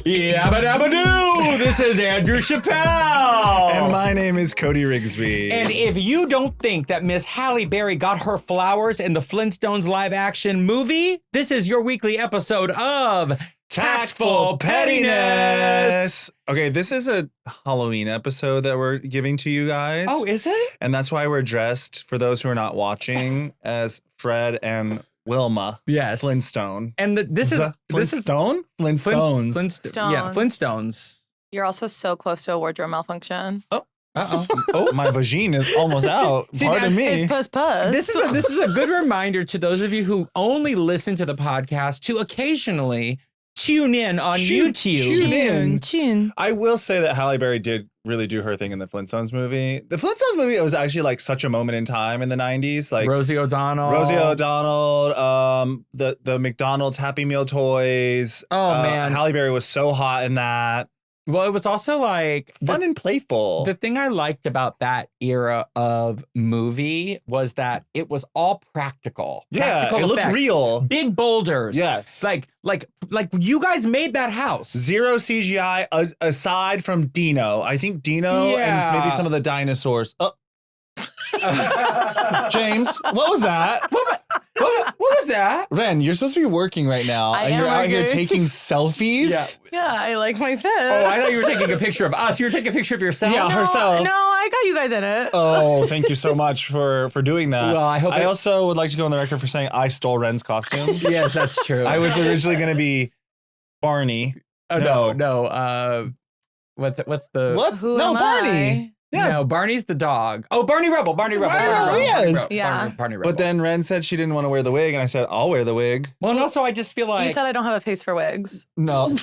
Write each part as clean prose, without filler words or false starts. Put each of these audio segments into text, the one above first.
Yabba dabba doo! This is Andrew Chappelle! And my name is Cody Rigsby. And if you don't think that Miss Halle Berry got her flowers in the Flintstones live action movie, this is your weekly episode of Tactful Pettiness. Okay, this is a Halloween episode that we're giving to you guys. Oh, is it? And that's why we're dressed, for those who are not watching, as Fred and Wilma. Yes. Flintstone. And this is Flintstone? Flintstones. Yeah, Flintstones. You're also so close to a wardrobe malfunction. Oh. Uh-oh. Oh, my vagine is almost out. See, Pardon me. It's puss. This is a good reminder to those of you who only listen to the podcast to occasionally tune in on YouTube. Tune in. I will say that Halle Berry did really do her thing in the Flintstones movie. The Flintstones movie, it was actually like such a moment in time in the 90s. Like Rosie O'Donnell, the McDonald's Happy Meal toys. Oh, man. Halle Berry was so hot in that. Well, it was also like Fun and playful. The thing I liked about that era of movie was that it was all practical. Yeah, Practical it looked effects. real. Big boulders. Yes. Like you guys made that house. Zero CGI aside from Dino. I think Dino Yeah. and maybe some of the dinosaurs. James, what was that? What was that? Ren, you're supposed to be working right now. I and am you're out here working. taking selfies. Yeah. Yeah, I like my fit. Oh, I thought you were taking a picture of us. You were taking a picture of yourself. Yeah, herself. No, I got you guys in it. Oh, thank you so much for doing that. Well, I also would like to go on the record for saying I stole Ren's costume. Yes, that's true. I was originally going to be Barney. Oh no. What's the Who No, am Barney. I? Yeah. No, Barney's the dog. Oh, Barney Rebel. Barney Rebel, yes. Yeah. Barney Rebel. But then Ren said she didn't want to wear the wig, and I said, I'll wear the wig. Well, and also I just feel like You said I don't have a face for wigs. No.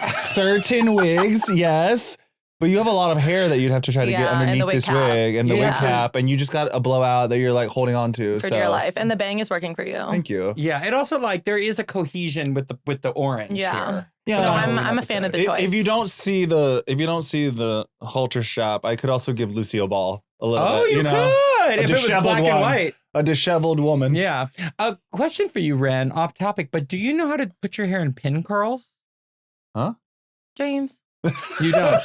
Certain wigs, yes. But you have a lot of hair that you'd have to try to get Yeah, and the underneath wig this cap. wig and the wig Yeah. cap, and you just got a blowout that you're like holding on to. For so. dear life. And the bang is working for you. Thank you. yeah, and also like there is a cohesion with the orange. Yeah. Here. Yeah, No, Halloween I'm a fan of the episode. choice. If you don't see the halter strap, I could also give Lucille Ball a little Oh, bit. you know, could. a If it was disheveled black and one. white. A disheveled woman. Yeah. A question for you, Ren, off topic, but do you know how to put your hair in pin curls? James. You don't.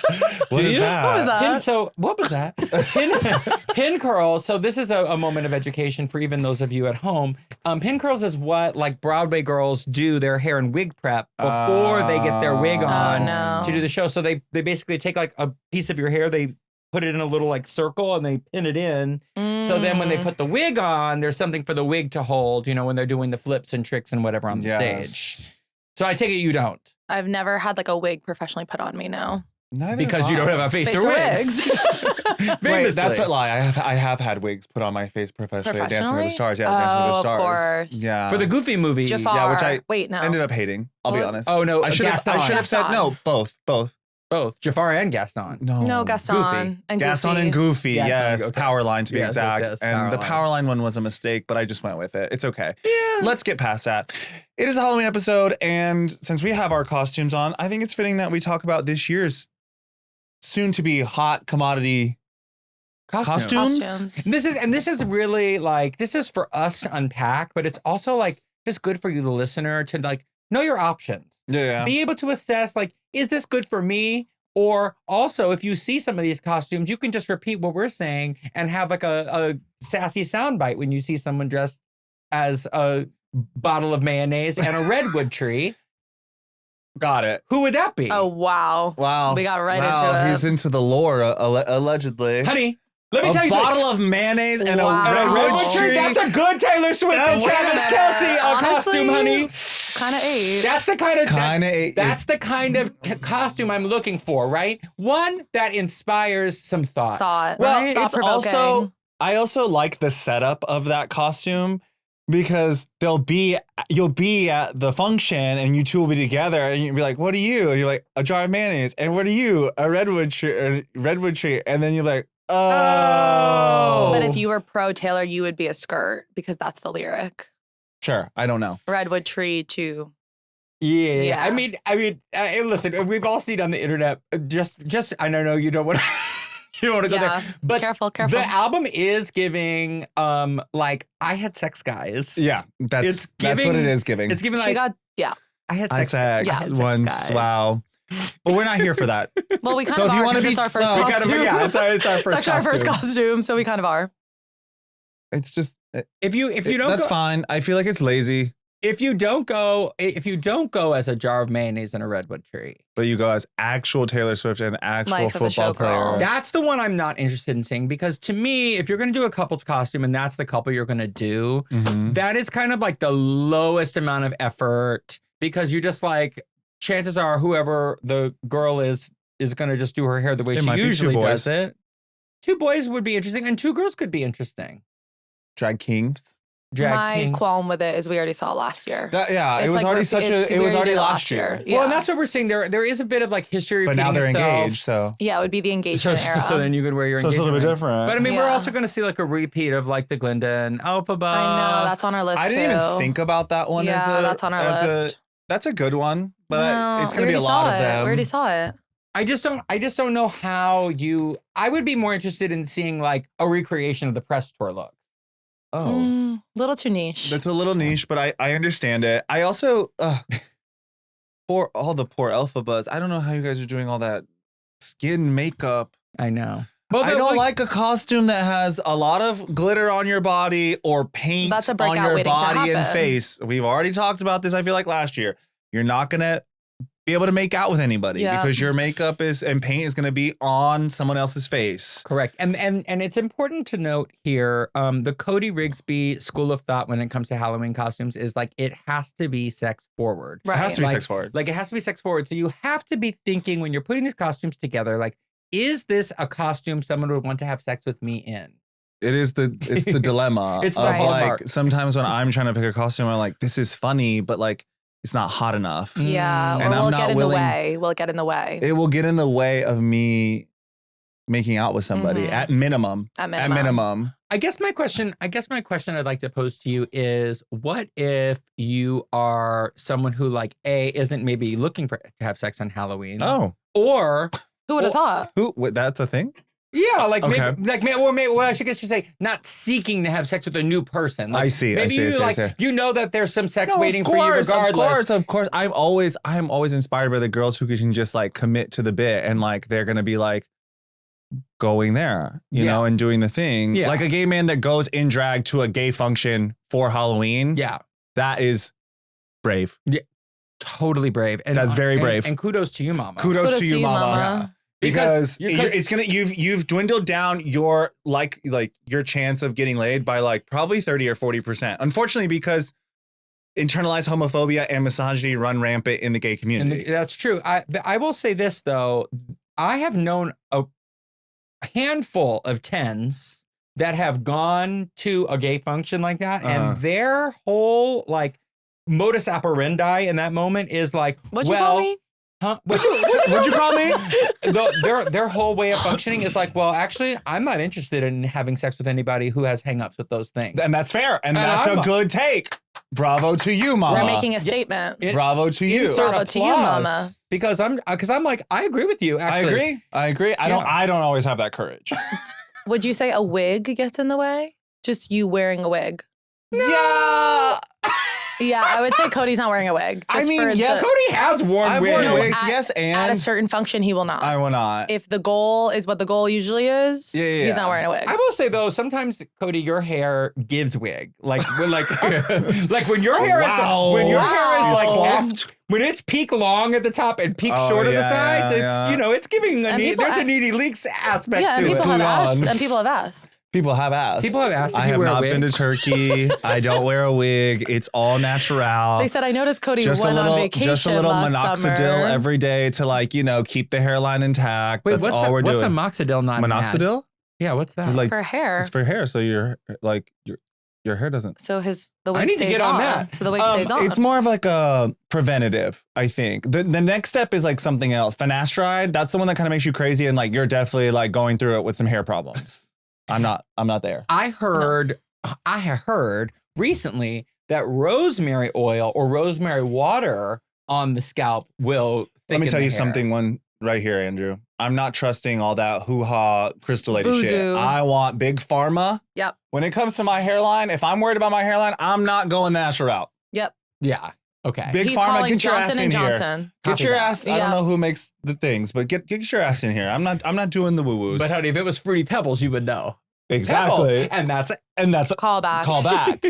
What Do is you? that? What was that? What was that? Pin curls. So this is a moment of education for even those of you at home. Pin curls is what like Broadway girls do their hair and wig prep before they get their wig on no. to do the show. So they basically take like a piece of your hair, they put it in a little like circle and they pin it in. So then when they put the wig on, there's something for the wig to hold, you know, when they're doing the flips and tricks and whatever on the stage. So I take it you don't. I've never had like a wig professionally put on me, no. Because you don't have a face Face or or wigs. Wait, that's a lie. I have had wigs put on my face professionally. Dancing with the Professionally? Stars. Yeah, Dancing with the Stars. Of course. Yeah. For the Goofy movie. Jafar. Yeah, which I Wait, no. ended up hating. I'll be honest. Oh, no. I should have Gaston. said no. Both. Both. Jafar and Gaston. No, Gaston Goofy. and Gaston Goofy. and Goofy, Gaston, yes. okay. Powerline to be Yes, exact. yes, and the Powerline. Powerline one was a mistake, but I just went with it. It's okay. Yeah. Let's get past that. It is a Halloween episode, and since we have our costumes on, I think it's fitting that we talk about this year's soon-to-be hot commodity costumes. This is really like, this is for us to unpack, but it's also like just good for you, the listener, to like know your options. Yeah. Be able to assess like, is this good for me? Or also, if you see some of these costumes, you can just repeat what we're saying and have like a sassy soundbite when you see someone dressed as a bottle of mayonnaise and a redwood tree. Got it. Who would that be? Oh, wow. Wow. We got right into it. He's into the lore, allegedly. Honey, let me tell A you bottle something. of mayonnaise and Wow. a Redwood tree. That's a good Taylor Swift and wait a Travis minute. Kelce Honestly, costume, honey. Kind of ate. That's the kind of that's Kinda the kind of costume I'm looking for, right? One that inspires some thought. Well, right? it's also, I also like the setup of that costume because you'll be at the function and you two will be together and you'll be like, what are you? And you're like, a jar of mayonnaise. And what are you? A redwood tree. And then you're like, oh. But if you were pro Taylor, you would be a skirt because that's the lyric. Sure, I don't know. Redwood tree to. Yeah. Yeah. I mean, listen, we've all seen on the internet. Just I don't know. You don't want to. You don't want to go Yeah. there. But Careful. the album is giving, like I had sex, guys. Yeah, that's what it is giving. It's giving She like got, yeah. I had I sex. Yeah, sex sex once. guys. Wow. But we're not here for that. Well, we kind So of if you are wanna because be- it's our first well, we costume. it's our It's first actually our first costume. costume, so we kind of are. It's just If you don't that's go, fine. I feel like it's lazy, if you don't go as a jar of mayonnaise and a redwood tree, but you go as actual Taylor Swift and actual Life of a football showgirl. player. that's the one I'm not interested in seeing, because to me, if you're going to do a couple's costume and that's the couple you're going to do, Mhm. that is kind of like the lowest amount of effort, because you just like, chances are whoever the girl is going to just do her hair the way It she might be two usually boys. does it. 2 boys would be interesting, and 2 girls could be interesting. Drag kings. Drag My kings. qualm with it is we already saw it last year. It It's was like already we it was already did it last year. Yeah. Well, and that's what we're seeing. There is a bit of like history But repeating now they're itself. engaged, so Yeah, it would be the engagement era. So then you could wear your it's a engagement little bit ring. different. But I mean, we're Yeah. also going to see like a repeat of like the Glinda and Elphaba. I know, that's on our list I too. didn't even think about that one. Yeah, that's on our list. That's a good one, but No, it's we going to be a already lot saw of it. them. We already saw it. I just don't know how you. I would be more interested in seeing like a recreation of the press tour look. Oh, Little too niche. that's a little niche, but I understand it. I also for all the poor Elphabas, I don't know how you guys are doing all that skin makeup. I know. I don't like a costume that has a lot of glitter on your body or paint That's a on breakout your waiting to body and happen. face. We've already talked about this, I feel like, last year. You're not going to be able to make out with anybody Yeah. because your makeup and paint is going to be on someone else's face. Correct. And it's important to note here, the Cody Rigsby school of thought when it comes to Halloween costumes is like it has to be sex forward. Right. It has to be Like- sex forward. Like it has to be sex forward. So you have to be thinking when you're putting these costumes together, like, is this a costume someone would want to have sex with me in? It's the dilemma. It's of the like hallmark. sometimes when I'm trying to pick a costume, I'm like, this is funny, but like it's not hot enough. Yeah, Mm. or And will I'm it not get in willing- the way? Will it get in the way? It will get in the way of me making out with somebody Mhm. at minimum. At At minimum. minimum. I guess my question I'd like to pose to you is, what if you are someone who like isn't maybe looking to have sex on Halloween? Oh, Or Who would have thought? wait, that's a thing? yeah, like Okay. maybe I should say not seeking to have sex with a new person. Like, I see. Maybe I you see. like you know that there's some sex waiting of for you course, regardless. Of course. I'm always inspired by the girls who can just like commit to the bit and like they're gonna be like going there, you know, and doing the thing. Yeah. Like a gay man that goes in drag to a gay function for Halloween. Yeah, That is brave. totally brave. And That's very brave. And kudos to you, Mama. Kudos to you, mama. Yeah. Because Because- it's gonna you've dwindled down your like your chance of getting laid by like probably 30 or 40%. Unfortunately, because internalized homophobia and misogyny run rampant in the gay community. That's true. I will say this though, I have known a handful of 10s that have gone to a gay function like that, and their whole like modus operandi in that moment is like, What'd you call me? Huh? What'd you call me? Their whole way of functioning is like, well, actually, I'm not interested in having sex with anybody who has hangups with those things. And that's fair. And And that's I'm a good take. Bravo to you, mama. We're making a statement. Bravo to you. Insert Bravo to you, applause. mama. Because I'm like, I agree with you. Actually, I agree. I don't always have that courage. Would you say a wig gets in the way? Just you wearing a wig? Yeah. Yeah, I would say Cody's not wearing a wig. I Just mean, for yes, the- Cody has worn I've wigs. worn wigs, at- yes, at a and certain function, he will not. I will not. If the goal is what the goal usually is, Yeah. he's not wearing a wig. I will say though, sometimes Cody, your hair gives wig. Like when like when your hair Wow. is like Wow. when it's peak long at the top and peak Oh, short at the yeah, sides, yeah. it's giving a And neat, people there's a ask- needy leaks aspect yeah, to and it. people have Glue asked. on. And people have asked. People have asked. People have asked if I you have wear a not wig. been to Turkey. I don't wear a wig. It's all natural. They said, I noticed Cody just went a little, on vacation just a little last minoxidil summer. every day to like keep the hairline intact. Wait, That's what's all we're what's a doing. minoxidil not an ad? Minoxidil? Yeah, what's that? It's like for hair. it's for hair, so your hair doesn't. So the wig I need to stays get on that. So the wig stays on. It's more of like a preventative, I think. The next step is like something else. Finasteride, that's the one that kind of makes you crazy and like you're definitely like going through it with some hair problems. I'm not there. I heard recently that rosemary oil or rosemary water on the scalp will Let me thicken tell the you hair. something one right here, Andrew. I'm not trusting all that hoo-ha crystal lady shit. Voodoo. I want big pharma. Yep. When it comes to my hairline, if I'm worried about my hairline, I'm not going the natural route. Yep. Yeah. Okay. Big He's Pharma, calling get your Johnson ass in and here. Johnson. Get Copy your that. ass. I don't know who makes the things, but get your ass in here. I'm not doing the woo woos. But honey, if it was Fruity Pebbles, you would know. exactly. Pebbles. And that's a Call back. call back.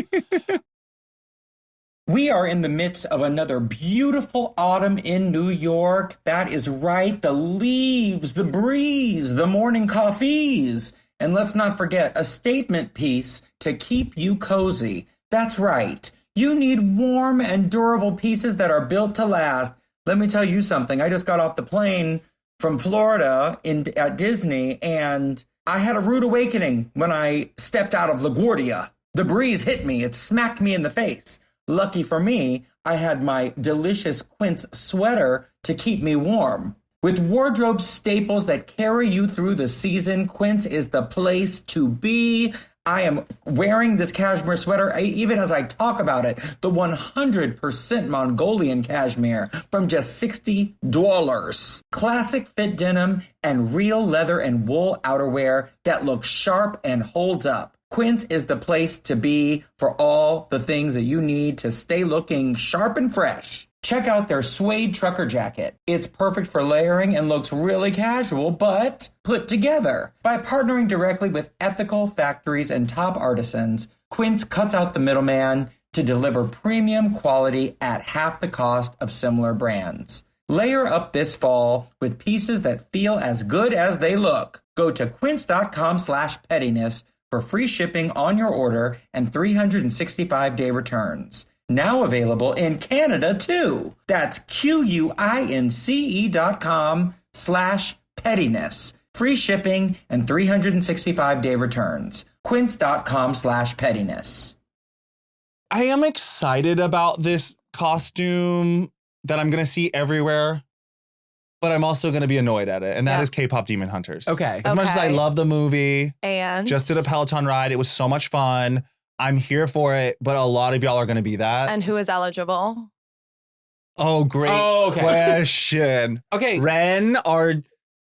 We are in the midst of another beautiful autumn in New York. That is right. The leaves, the breeze, the morning coffees. And let's not forget a statement piece to keep you cozy. That's right. You need warm and durable pieces that are built to last. Let me tell you something. I just got off the plane from Florida at Disney, and I had a rude awakening when I stepped out of LaGuardia. The breeze hit me. It smacked me in the face. Lucky for me, I had my delicious Quince sweater to keep me warm. With wardrobe staples that carry you through the season, Quince is the place to be. I am wearing this cashmere sweater, even as I talk about it, the 100% Mongolian cashmere from just $60. Classic fit denim and real leather and wool outerwear that looks sharp and holds up. Quince is the place to be for all the things that you need to stay looking sharp and fresh. Check out their suede trucker jacket. It's perfect for layering and looks really casual, but put together. By partnering directly with ethical factories and top artisans, Quince cuts out the middleman to deliver premium quality at half the cost of similar brands. Layer up this fall with pieces that feel as good as they look. Go to quince.com/pettiness for free shipping on your order and 365-day returns. Now available in Canada, too. That's QUINCE.com/pettiness. Free shipping and 365-day returns. Quince.com/pettiness. I am excited about this costume that I'm going to see everywhere, but I'm also going to be annoyed at it. And that is KPop Demon Hunters. Okay. As much as I love the movie, And just did a Peloton ride. It was so much fun. I'm here for it, but a lot of y'all are going to be that. And who is eligible? Oh, great question. Okay. Ren, our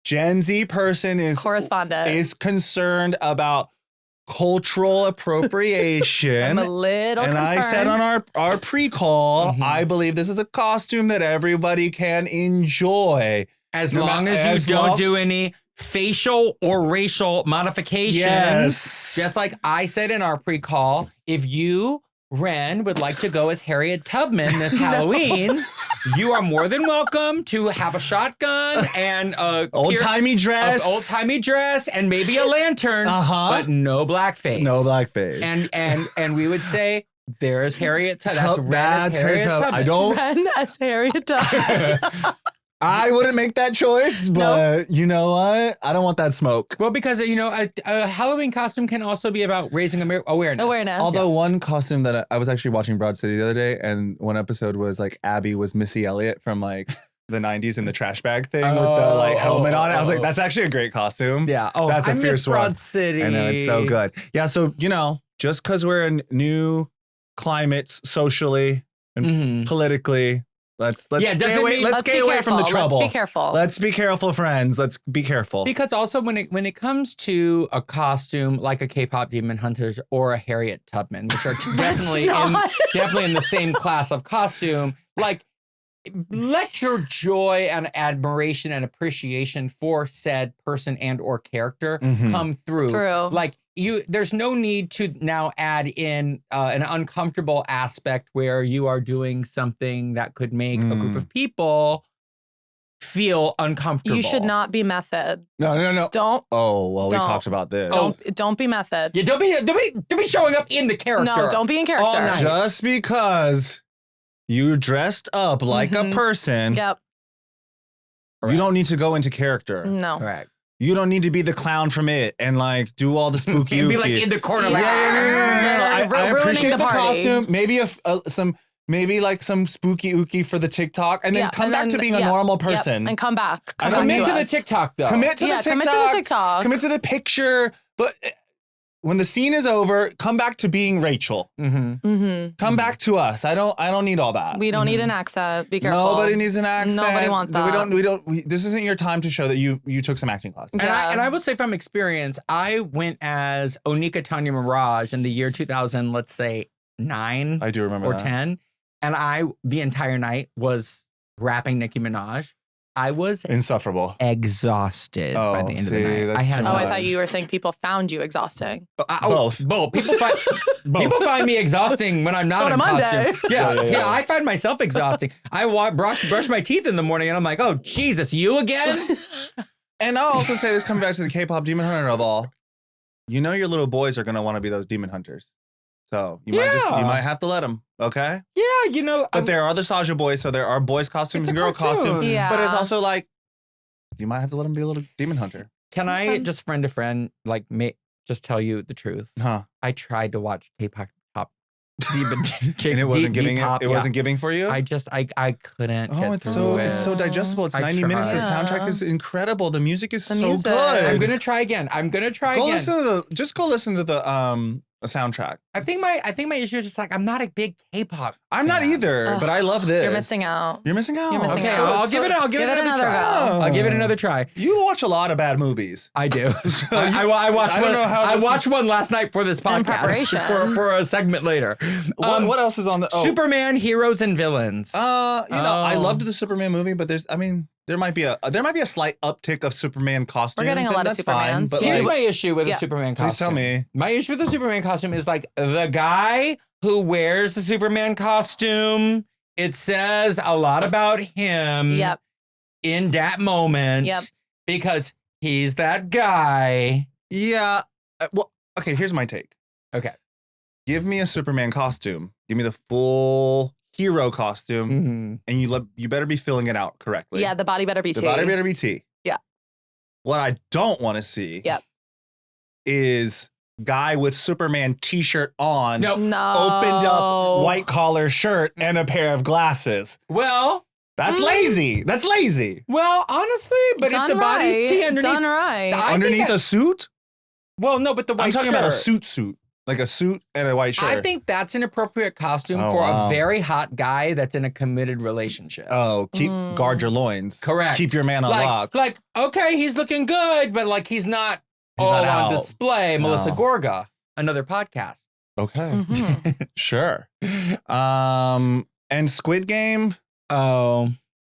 Gen Z person, Correspondent. is concerned about cultural appropriation. I'm a little and concerned. I said on our pre-call, Mhm. I believe this is a costume that everybody can enjoy. As No, long as as you don't long- do any facial or racial modifications. Yes. Just like I said in our pre-call, if you, Ren, would like to go as Harriet Tubman this Halloween, you are more than welcome to have a shotgun and a Old-timey dress. old-timey dress and maybe a lantern, but no blackface. No blackface. And we would say, there's Harriet Tubman. That's Harriet Tubman. I don't. Ren as Harriet Tubman. I wouldn't make that choice, but you know what? I don't want that smoke. Well, because, you know, a Halloween costume can also be about raising awareness. Although one costume that I was actually watching Broad City the other day, and one episode was like Abby was Missy Elliott from like the 90s in the trash bag thing with the like helmet on it. I was like, that's actually a great costume. Yeah. Oh, that's a I fierce miss one. Broad City. I know, it's so good. Yeah, so, you know, just because we're in new climates socially and politically, let's stay away. Let's stay away from the trouble. Let's be careful. Let's be careful, friends. Let's be careful. Because also when it comes to a costume like a K-pop Demon Hunters or a Harriet Tubman, which are definitely in the same class of costume, like let your joy and admiration and appreciation for said person and or character come through. Like there's no need to now add in an uncomfortable aspect where you are doing something that could make a group of people feel uncomfortable. You should not be method. No. Don't. Oh, well, we Don't. talked about this. Don't be method. Yeah, don't be showing up in the character. No, don't be in all character. night. Just because you dressed up like a person, Yep. you don't need to go into character. No. Correct. You don't need to be the clown from it and like do all the spooky. And be like in the corner, like I ruining appreciate the the party. costume. Maybe maybe like some spooky ooky for the TikTok, and then come back to being a normal person. And come back. commit to the TikTok though. Commit to the TikTok. Commit to the TikTok. Commit to the picture. But when the scene is over, come back to being Rachel. Come back to us. I don't need all that. We don't need an accent. Be careful. Nobody needs an accent. Nobody wants that. This isn't your time to show that you took some acting classes. And I will say from experience, I went as Onika Tanya Mirage in the year 2000, let's say 9. I do remember or that. 10. and I the entire night was rapping Nicki Minaj. I was Insufferable. exhausted by the end of the night. that's I had too Oh, I much. thought you were saying people found you exhausting. Both. People find people find me exhausting when I'm not On in a Monday. costume. Yeah, Yeah, yeah, yeah. I find myself exhausting. I brush my teeth in the morning, and I'm like, oh Jesus, you again? And I'll also say this, coming back to the K-pop Demon Hunter of all, you know your little boys are gonna want to be those demon hunters. So you might have to let them, okay? Yeah, you know. But there are the Saja boys, so there are boys costumes It's and a girl cartoon. costumes. Yeah. But it's also like, you might have to let them be a little demon hunter. Can I just friend to friend just tell you the truth? Huh. I tried to watch K-pop Demon And it wasn't giving Pop, it wasn't giving for you? I couldn't. Oh, get it's through it's so digestible. It's I 90 minutes. The tried. soundtrack is incredible. The music is The so music. good. I'm gonna try again. Go listen to the soundtrack. I think my issue is just like I'm not a big K-pop. I'm not fan. either, Ugh, but I love this. You're missing out. You're missing out. You're missing Okay, out. I'll give it another try. go. I'll give it another try. You watch a lot of bad movies. I do. I watched I don't one. know how I this- watched one last night for this podcast. In preparation. for a segment later. What else is on the Superman heroes and villains. I loved the Superman movie, but there might be a slight uptick of Superman costumes. We're getting a lot and of that's fine, Supermans. but Here's like, my issue with Yeah. the Superman costume. please tell me. My issue with the Superman costume is like the guy who wears the Superman costume. It says a lot about him. Yep. In that moment. Yep. Because he's that guy. Yeah. Well, okay. Here's my take. Okay. Give me a Superman costume. Give me the full hero costume, Mhm. and you better be filling it out correctly. Yeah, the body better be the T. body better be T. Yeah. What I don't want to see. Yep. Is guy with Superman T-shirt on. Nope. No. Opened up white collar shirt and a pair of glasses. Well, That's lazy. That's lazy. honestly, but Done if the body's T right. underneath. Done right. I think Underneath that- a suit? Well, no, but the white I'm talking shirt. about a suit. Like a suit and a white shirt. I think that's an appropriate costume Oh, for wow. a very hot guy that's in a committed relationship. Oh, guard your loins. Correct. Keep your man on lock. Like, okay, he's looking good, but like he's not He's all not on out. display. Melissa No. Gorga, another podcast. Okay. Mhm. Sure. And Squid Game. Oh,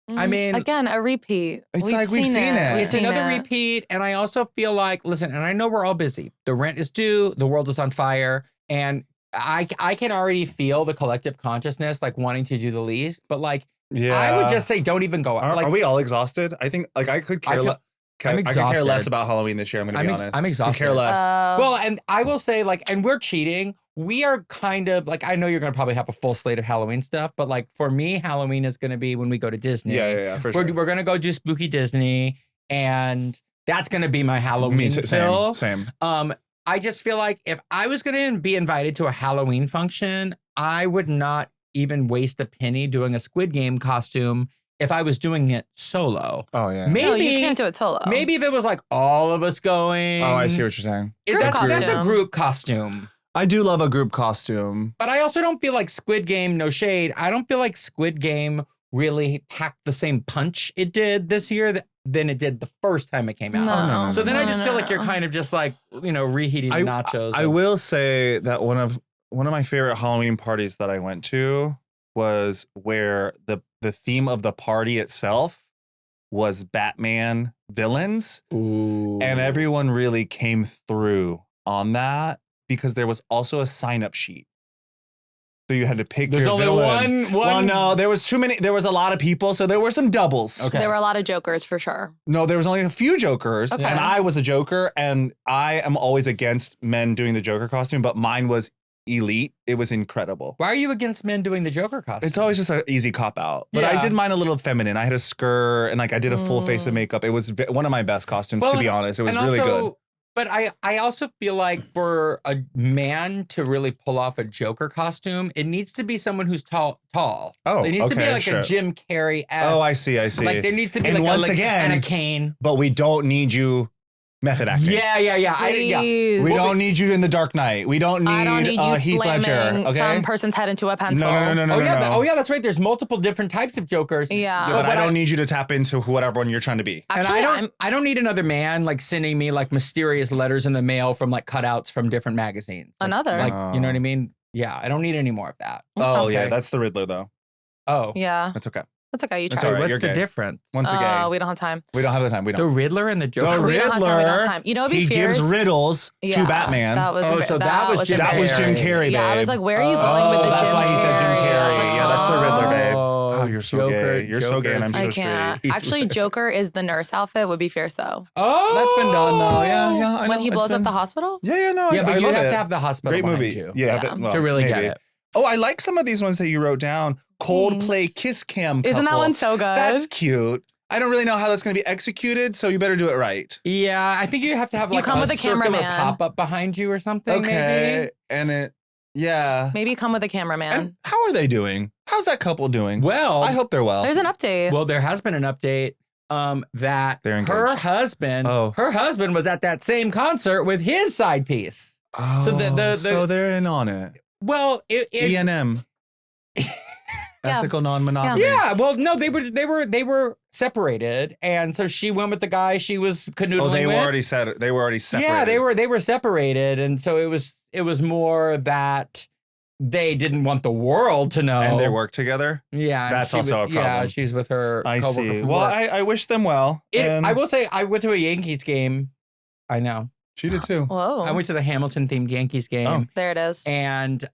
I mean, again, a repeat. It's like we've seen it. We've it's seen another it. repeat. And I also feel like, listen, and I know we're all busy. The rent is due. The world is on fire. And I can already feel the collective consciousness like wanting to do the least. But like, Yeah. I would just say don't even go out. Are we all exhausted? I think like I could care I feel- less. I'm I could care exhausted. less about Halloween this year. I'm going to be honest. I'm exhausted. Could care less. Well, and I will say, like, and we're cheating. We are kind of like, I know you're going to probably have a full slate of Halloween stuff, but like for me, Halloween is going to be when we go to Disney. Yeah, for sure. We're going to go do Spooky Disney, and that's going to be my Halloween Me too. fill. Same. I just feel like if I was going to be invited to a Halloween function, I would not even waste a penny doing a Squid Game costume if I was doing it solo. Oh yeah. Maybe No, you can't do it solo. Maybe if it was like all of us going. Oh, I see what you're saying. Group That's a costume. group costume. I do love a group costume. But I also don't feel like Squid Game, no shade, I don't feel like Squid Game really packed the same punch it did this year than it did the first time it came out. No. So then I No, just no, feel like you're no. kind of just like, reheating the nachos. I will say that one of my favorite Halloween parties that I went to was where the theme of the party itself was Batman villains. Ooh. And everyone really came through on that because there was also a sign-up sheet. So you had to pick There's your only villain. one. Well, no, there was too many. There was a lot of people, so there were some doubles. Okay. There were a lot of jokers for sure. No, there was only a few jokers, Okay. and I was a joker, and I am always against men doing the Joker costume, but mine was elite. It was incredible. Why are you against men doing the Joker costume? It's always just an easy cop out. But I Yeah. did mine a little feminine. I had a skirt, and like I did a full face of makeup. It was one of my best costumes, Well, to be honest. It was and really also- good. But I also feel like for a man to really pull off a Joker costume, it needs to be someone who's tall. Oh, It needs to be okay, like sure. a Jim Carrey. Oh, I see. Like there needs to be And like once a again- and a cane. But we don't need you method acting. Yeah. Please. We don't need you in the Dark Knight. We don't need, I don't need you Heath slamming Ledger. Okay. some person's head into a pencil. No. Oh yeah, that's right. There's multiple different types of Jokers. Yeah. But I what don't need you to tap into whatever one you're trying to be. Actually, And I don't need another man like sending me like mysterious letters in the mail from like cutouts from different magazines. Like, Another. like you know what I mean? Yeah, I don't need any more of that. Oh, Okay. yeah. That's the Riddler, though. Oh. Yeah. That's okay. That's okay. You That's try. all right. What's you're the gay. difference? Once again. We don't have time. We don't have the time. We The don't. Riddler and the Joker. The We don't have time. We don't have time. You know what'd be he fierce? gives riddles Yeah, to Batman. That was Oh, so that was Jim That was Jim Carrey, Yeah, I was babe. like, where are you going with the that's Jim why he said Jim Carrey? I was Carrey. like, Yeah, that's the Riddler, babe. Oh, Oh, you're so gay. You're so gay, and I'm so I can't. straight. Actually, Joker is the nurse outfit would be fierce though. Oh, That's been done, though. Yeah. I When know. he It's blows up been- the hospital? Yeah, no. Yeah, but I you love have it. to have the hospital Great behind movie. you. Yeah. Yeah. Well, To really maybe. get it. Oh, I like some of these ones that you wrote down. Coldplay Kiss Cam. Isn't that couple. one so good? That's cute. I don't really know how that's going to be executed, so you better do it right. Yeah, I think you have to have You like come a with a circular cameraman. pop-up behind you or something. Okay. And yeah. Maybe come with a cameraman. And how are they doing? How's that couple doing? Maybe. Well, I hope they're well. There's an update. Well, there has been an update that They're her engaged. husband was at that same concert with his side piece. Oh, so so they're in on it. Well, ENM. Ethical non-monogamy. yeah. Well, no, they were separated, and so she went with the guy she was canoodling Oh, they were with. already set. They were already separated. Yeah, they were separated, and so it was more that they didn't want the world to know. And they work together. Yeah, and That's she also a Yeah, problem. she's with her. I coworker see. from Well, work. I wish them well. And I will say I went to a Yankees game. I know. she did too. Whoa. I went to the Hamilton themed Yankees game, Oh. There it is. and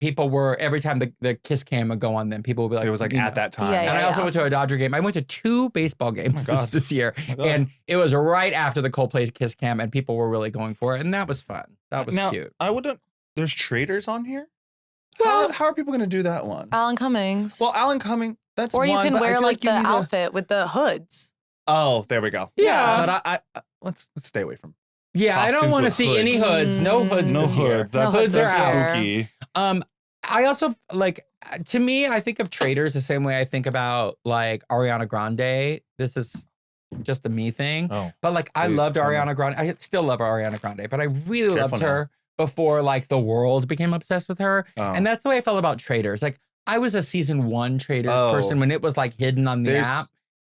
people were every time the Kiss Cam would go on them, people would be like, It was like you know. at that time. Yeah, And yeah, I also yeah. went to a Dodger game. I went to 2 baseball games God. this year, Oh my God. and it was right after the Coldplay Kiss Cam, and people were really going for it, and that was fun. That was Now, cute. I wouldn't. There's traders on here. Well- how are people going to do that one? Alan Cummings. Well, Alan Cumming. That's or you one, can but I wear feel like you the need to- outfit with the hoods. Oh, there we go. Yeah. but I let's stay away from. Yeah, I don't costumes want to with see any hoods. hoods. No hoods No this year. hoods. No That's, hoods are that's out. spooky. I also like, to me, I think of traders the same way I think about like Ariana Grande. This is just a me thing. Oh, But like, I please loved tell me. Ariana Grande. I still love Ariana Grande, but I really Careful loved her before like the world became obsessed with her. Oh. And that's the way I felt about traders. Like, I was a season 1 traders Oh. person when it was like hidden on the There's- app.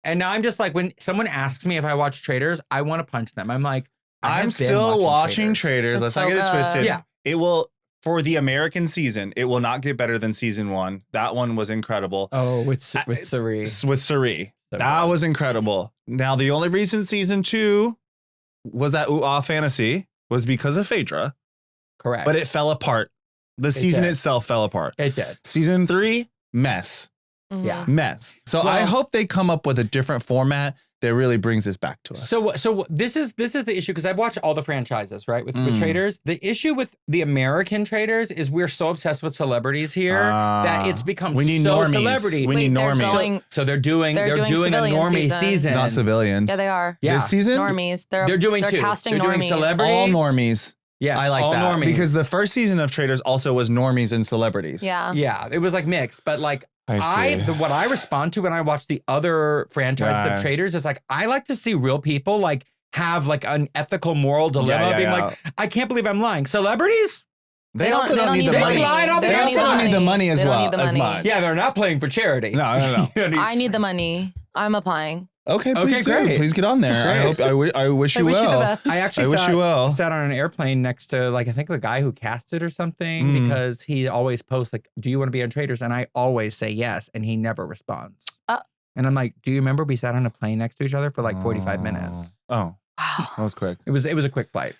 And now I'm just like, when someone asks me if I watch traders, I want to punch them. I'm like, I'm still watching traders. It's Let's not so get it good. twisted. Yeah. It will for the American season. It will not get better than season 1. That one was incredible. Oh, with Suri. With Suri. So That good. was incredible. Now, the only reason season 2 was that ooh ah fantasy was because of Phaedra, Correct. but it fell apart. The season did. itself fell apart. It did. Season 3, mess. Mhm. Yeah. Mess. So I Well- hope they come up with a different format that really brings this back to us. So this is the issue, because I've watched all the franchises, right, with traders. The issue with the American traders is we're so obsessed with celebrities here that it's become we need so normies. celebrity. We need Wait, they're normie. going- So they're doing They're doing a civilian normie season. season. Not civilians. Yeah, they are. Yeah. This season? Normies. They're doing They're 2. casting They're doing normies. celebrity. All normies. Yes, I like all that. normies. Because the first season of Traders also was normies and celebrities. Yeah. Yeah, it was like mixed, but like I see. what I respond to when I watch the other franchises Right. of traders is like, I like to see real people like have like an ethical moral dilemma, yeah, being yeah. like, I can't believe I'm lying. Celebrities? They also don't need the They money. lied off They the don't also don't need the money as They don't well need the as money. much. Yeah, they're not playing for charity. No. You don't need- I need the money. I'm applying. Okay, Okay, please do. great. Please get on there. Great. I wish you wish you the well. best. I actually I wish you well. sat on an airplane next to like I think the guy who cast it or something, Mm. because he always posts like, "Do you want to be on Traders?" And I always say yes, and he never responds. And I'm like, "Do you remember we sat on a plane next to each other for like 45 minutes?" Oh, that was quick. It was a quick flight.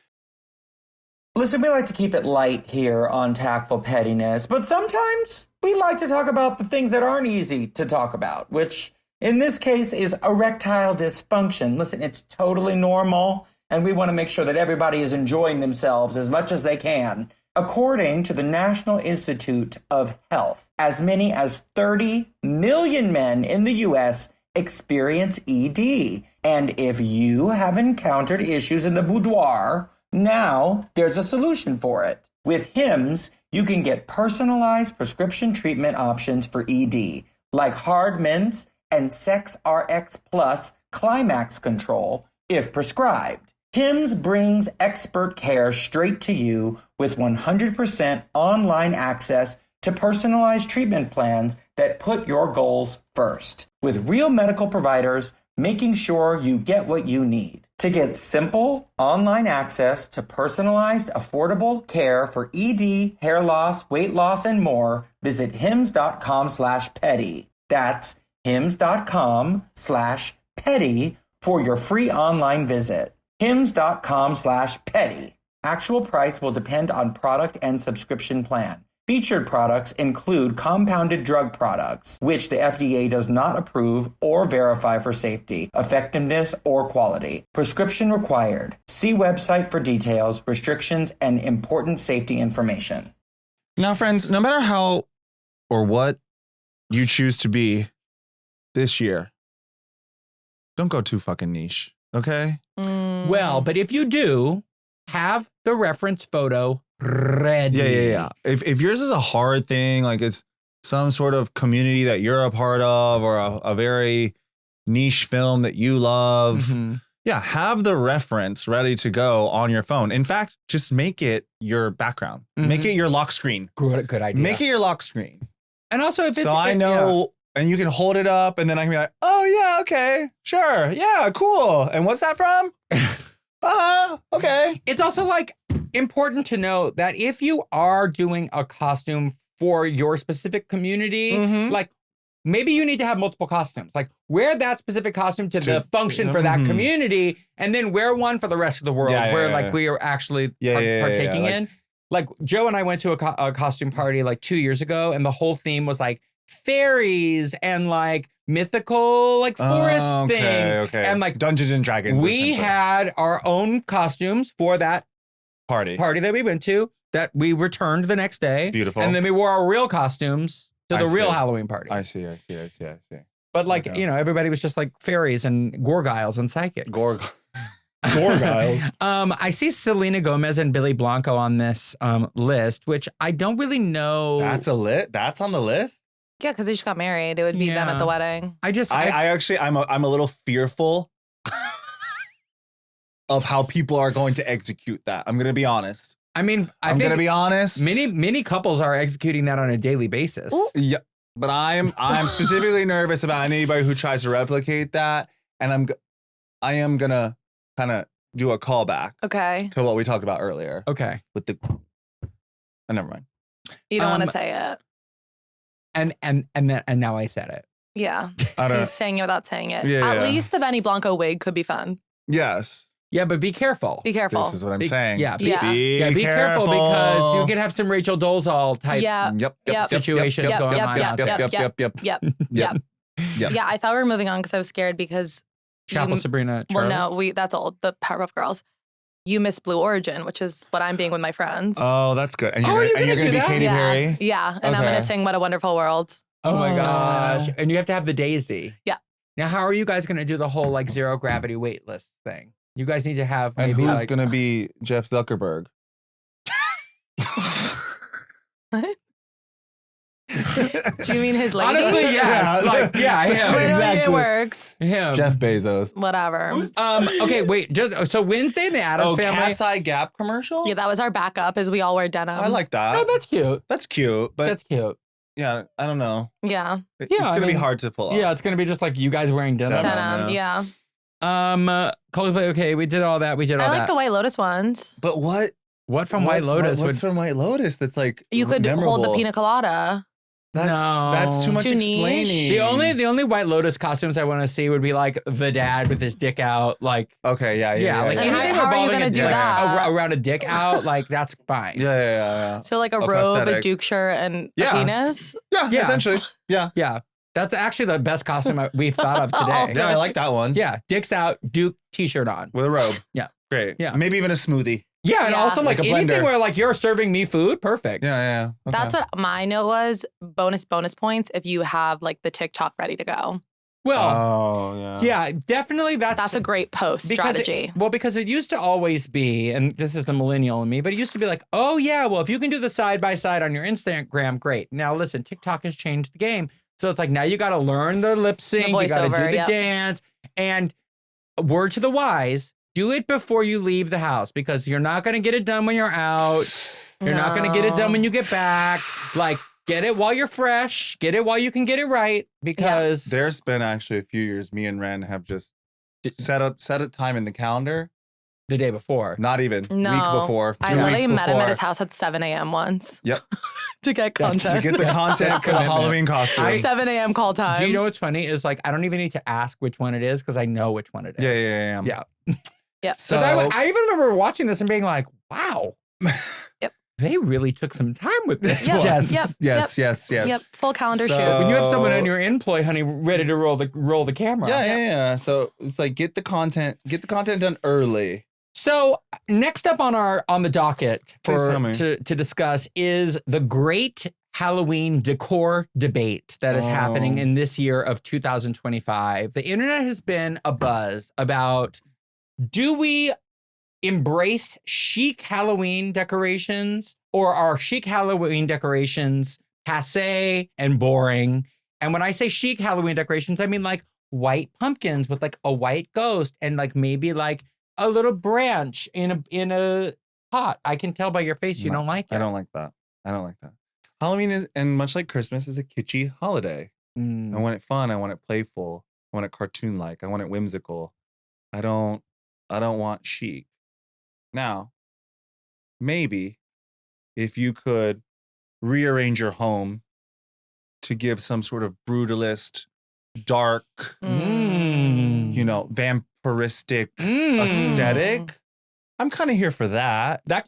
Listen, we like to keep it light here on Tactful Pettiness, but sometimes we like to talk about the things that aren't easy to talk about, which in this case is erectile dysfunction. Listen, it's totally normal, and we want to make sure that everybody is enjoying themselves as much as they can. According to the National Institute of Health, as many as 30 million men in the U.S. experience ED. And if you have encountered issues in the boudoir, now there's a solution for it. With Hims, you can get personalized prescription treatment options for ED, like hard mints and Sex RX Plus Climax Control, if prescribed. Hims brings expert care straight to you with 100% online access to personalized treatment plans that put your goals first. With real medical providers making sure you get what you need. To get simple, online access to personalized, affordable care for ED, hair loss, weight loss, and more, visit hims.com/petty. That's hims.com/petty for your free online visit. hims.com/petty. Actual price will depend on product and subscription plan. Featured products include compounded drug products, which the FDA does not approve or verify for safety, effectiveness, or quality. Prescription required. See website for details, restrictions, and important safety information. Now, friends, no matter how or what you choose to be this year, don't go too fucking niche, okay? Well, but if you do, have the reference photo ready. Yeah. If yours is a hard thing, like it's some sort of community that you're a part of or a very niche film that you love, Mm-hmm. yeah, have the reference ready to go on your phone. In fact, just make it your background. Make it your lock screen. Good idea. Make it your lock screen. And also, if it's So I know, and you can hold it up and then I can be like, oh yeah, okay, sure, yeah, cool. And what's that from? Okay. It's also like important to know that if you are doing a costume for your specific community, Mhm. like maybe you need to have multiple costumes. Like wear that specific costume to the function for that community, and then wear one for the rest of the world where we are actually partaking in. Like Joe and I went to a costume party like 2 years ago, and the whole theme was like fairies and like mythical like forest things. Okay. And like Dungeons and Dragons. we had our own costumes for that party that we went to that we returned the next day. Beautiful. And then we wore our real costumes to the I real see. Halloween party. I see. But like, Okay. you know, everybody was just like fairies and gorgiles and psychics. Gorgiles. I see Selena Gomez and Billy Blanco on this list, which I don't really know. That's on the list? Yeah, because they just got married. It would be them Yeah. at the wedding. I actually I'm a little fearful of how people are going to execute that. I'm gonna be honest. I mean, I'm gonna be honest. many couples are executing that on a daily basis. Yeah, but I'm specifically nervous about anybody who tries to replicate that, and I am gonna kind of do a callback Okay. to what we talked about earlier Okay. with the. Never mind. You don't want to say it. And now I said it. Yeah. I don't. He's saying it without saying it. Yeah, At yeah. least the Benny Blanco wig could be fun. Yes, Yeah, but be careful. Be careful. this is what I'm Be- saying. yeah, Just Yeah. be careful because you could have some Rachel Dolezal type Yeah. Yep. situations going on out there. Yep. Yeah, I thought we were moving on because I was scared because Chapel Sabrina. well, Charlie? no, that's old. The Powerpuff Girls. You missed Blue Origin, which is what I'm being with my friends. Oh, that's good. And Oh, you're you're gonna gonna be do that? Katy yeah, Perry. yeah, and I'm Okay. gonna sing "What a Wonderful World." Oh my Oh. gosh. And you have to have the daisy. Yeah. Now, how are you guys going to do the whole like zero gravity weightless thing? You guys need to have And maybe who's like, gonna be Jeff Zuckerberg? What? Do you mean his lady? honestly, yes. Like, yeah, him. Literally, Exactly. it works. Him. Jeff Bezos. Whatever. Okay, wait. So Wednesday in the Addams Family. Cat's Eye Gap commercial? Yeah, that was our backup. Is we all wear denim. I like that. Oh, that's cute. That's cute, but That's cute. yeah, I don't know. Yeah, It's Yeah, I gonna be mean, hard to pull off. Yeah, it's going to be just like you guys wearing denim. denim. Yeah, Coldplay. Okay, we did all that. We did all I like that. the White Lotus ones. But what? What from White Lotus What's would? from White Lotus? That's like You could hold the memorable? pina colada. That's too much Too niche. explaining. The only White Lotus costumes I want to see would be like the dad with his dick out, like Okay, yeah. like And anything how are you revolving gonna a do dick that? around a dick out, like that's fine. Yeah. So like a A robe, prosthetic. a Duke shirt, and Yeah. a penis. Yeah, Yeah. essentially. Yeah. Yeah, that's actually the best costume we've thought of today. Yeah, I like that one. Yeah, dicks out, Duke t-shirt on. With a robe. Yeah. Great. Yeah. Maybe even a smoothie. Yeah, and Yeah. also like Like a anything blender. where like you're serving me food, perfect. Yeah. Okay. That's what my note was. Bonus points if you have like the TikTok ready to go. Well, Oh, yeah, definitely That's a great post strategy. Because it used to always be, and this is the millennial in me, but it used to be like, oh yeah, well if you can do the side by side on your Instagram, great. Now listen, TikTok has changed the game, so it's like now you got to learn the lip sync, you got to do voiceover, the yep. dance, and word to the wise. Do it before you leave the house because you're not going to get it done when you're out. You're not going to get it done when you get back. Like, Get it while you're fresh. Get it while you can get it right. Because There's been actually a few years me and Ren have just set a time in the calendar. the day before. Not even. No. Week before. I 2 weeks literally met him before. at his house at 7 a.m. once. Yep. To get To content. get the content for the Commitment. Halloween costume. 7 a.m. call time. Do you know what's funny is like I don't even need to ask which one it is because I know which one it is. Yeah. Yeah. So 'Cause I even remember watching this and being like, wow. Yep. They really took some time with this Yep. one. Yes. Yep. Full calendar So- shoot. When you have someone in your employ, honey, ready to roll the camera. Yeah. So it's like get the content done early. So next up on the docket Please tell me. to discuss is the great Halloween decor debate that is happening in this year of 2025. The internet has been abuzz about, do we embrace chic Halloween decorations, or are chic Halloween decorations passé and boring? And when I say chic Halloween decorations, I mean like white pumpkins with like a white ghost and like maybe like a little branch in a pot. I can tell by your face you No, don't like it. I don't like that. Halloween is, and much like Christmas, is a kitschy holiday. Mm. I want it fun. I want it playful. I want it cartoon-like. I want it whimsical. I don't want chic. Now, maybe if you could rearrange your home to give some sort of brutalist, dark, vampiristic aesthetic, I'm kind of here for that. That